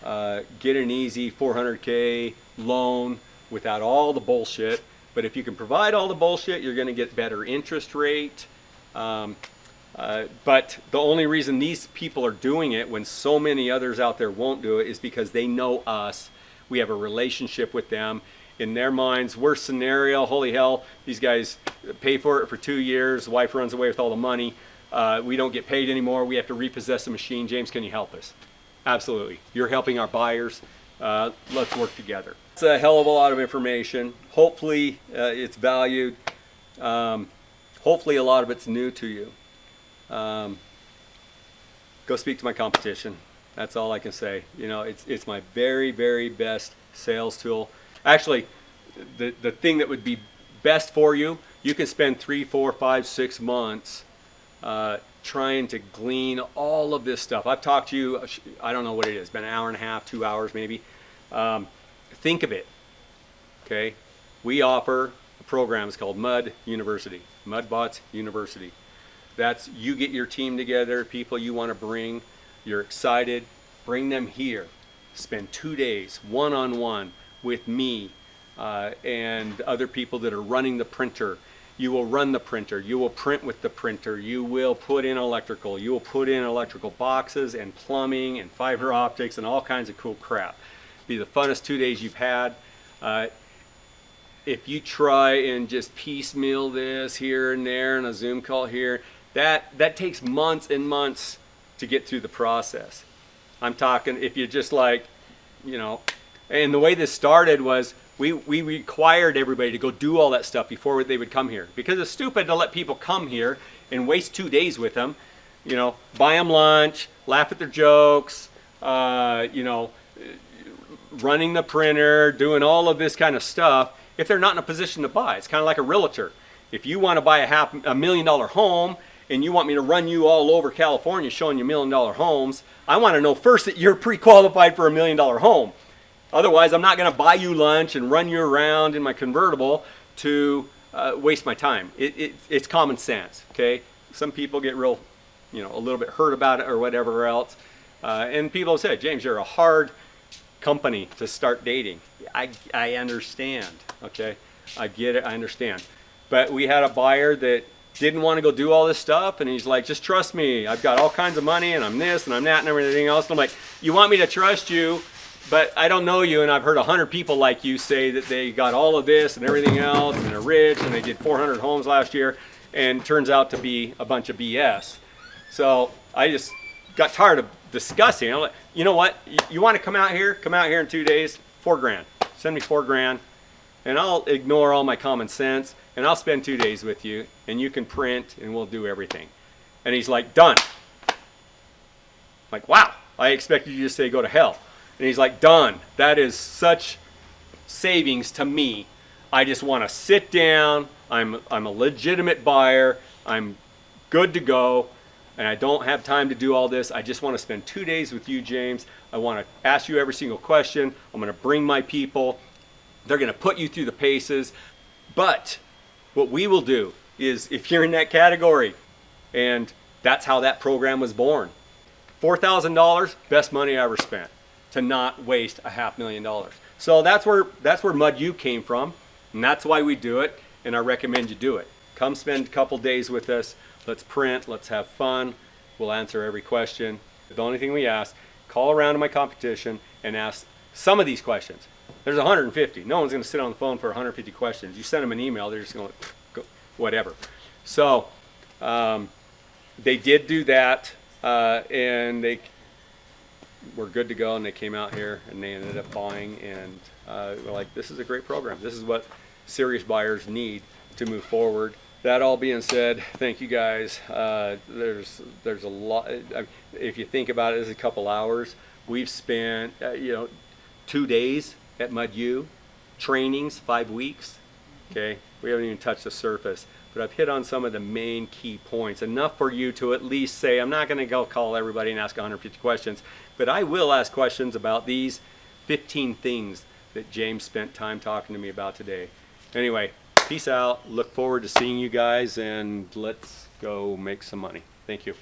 get an easy 400K loan without all the bullshit. But if you can provide all the bullshit, you're going to get better interest rate. But the only reason these people are doing it when so many others out there won't do it is because they know us. We have a relationship with them. In their minds, worst scenario, holy hell, these guys pay for it for 2 years. The wife runs away with all the money. We don't get paid anymore. We have to repossess the machine. James, can you help us? Absolutely. You're helping our buyers. Let's work together. It's a hell of a lot of information. Hopefully it's valued. Hopefully a lot of it's new to you. Go speak to my competition. That's all I can say. You know, it's my very, very best sales tool. Actually, the thing that would be best for you, you can spend 3, 4, 5, 6 months trying to glean all of this stuff. I've talked to you, I don't know what it is, been an hour and a half, 2 hours maybe. Think of it, okay? We offer a program, it's called Mud University, MudBots University. That's, you get your team together, people you want to bring, you're excited, bring them here. Spend 2 days one-on-one with me and other people that are running the printer. You will run the printer, you will print with the printer, you will put in electrical, you will put in electrical boxes and plumbing and fiber optics and all kinds of cool crap. Be the funnest 2 days you've had. If you try and just piecemeal this here and there and a Zoom call here, that takes months and months to get through the process. I'm talking if you're just like, you know, and the way this started was we required everybody to go do all that stuff before they would come here, because it's stupid to let people come here and waste 2 days with them, you know, buy them lunch, laugh at their jokes, you know, running the printer, doing all of this kind of stuff if they're not in a position to buy. It's kind of like a realtor. If you want to buy a $500,000 home and you want me to run you all over California showing you $1 million homes, I want to know first that you're pre-qualified for a $1 million home. Otherwise, I'm not going to buy you lunch and run you around in my convertible to waste my time. It's common sense, okay? Some people get real, you know, a little bit hurt about it or whatever else. And people have said, James, you're a hard company to start dating. I understand, okay? I get it, I understand. But we had a buyer that didn't want to go do all this stuff, and he's like, just trust me. I've got all kinds of money, and I'm this, and I'm that, and everything else. And I'm like, you want me to trust you, but I don't know you, and I've heard 100 people like you say that they got all of this and everything else, and they're rich, and they did 400 homes last year, and turns out to be a bunch of BS. So I just got tired of discussing. I'm like, you know what? You want to come out here? Come out here in 2 days, $4,000. Send me $4,000, and I'll ignore all my common sense, and I'll spend 2 days with you, and you can print, and we'll do everything. And he's like, done. I'm like, wow, I expected you to say go to hell. And he's like, done. That is such savings to me. I just want to sit down. I'm a legitimate buyer. I'm good to go. And I don't have time to do all this. I just want to spend 2 days with you, James. I want to ask you every single question. I'm going to bring my people. They're going to put you through the paces. But what we will do is, if you're in that category, and that's how that program was born. $4,000, best money I ever spent, to not waste $500,000. So that's where MudU came from, and that's why we do it, and I recommend you do it. Come spend a couple days with us. Let's print, let's have fun. We'll answer every question. The only thing we ask, call around to my competition and ask some of these questions. There's 150. No one's going to sit on the phone for 150 questions. You send them an email, they're just going to go, whatever. So they did do that, and they were good to go, and they came out here and they ended up buying, and we're like, this is a great program. This is what serious buyers need to move forward. That all being said, thank you guys. There's a lot. If you think about it, it's a couple hours. We've spent 2 days at MudU, trainings 5 weeks. Okay, we haven't even touched the surface, but I've hit on some of the main key points, enough for you to at least say, I'm not going to go call everybody and ask 150 questions, but I will ask questions about these 15 things that James spent time talking to me about today. Anyway, peace out. Look forward to seeing you guys, and let's go make some money. Thank you.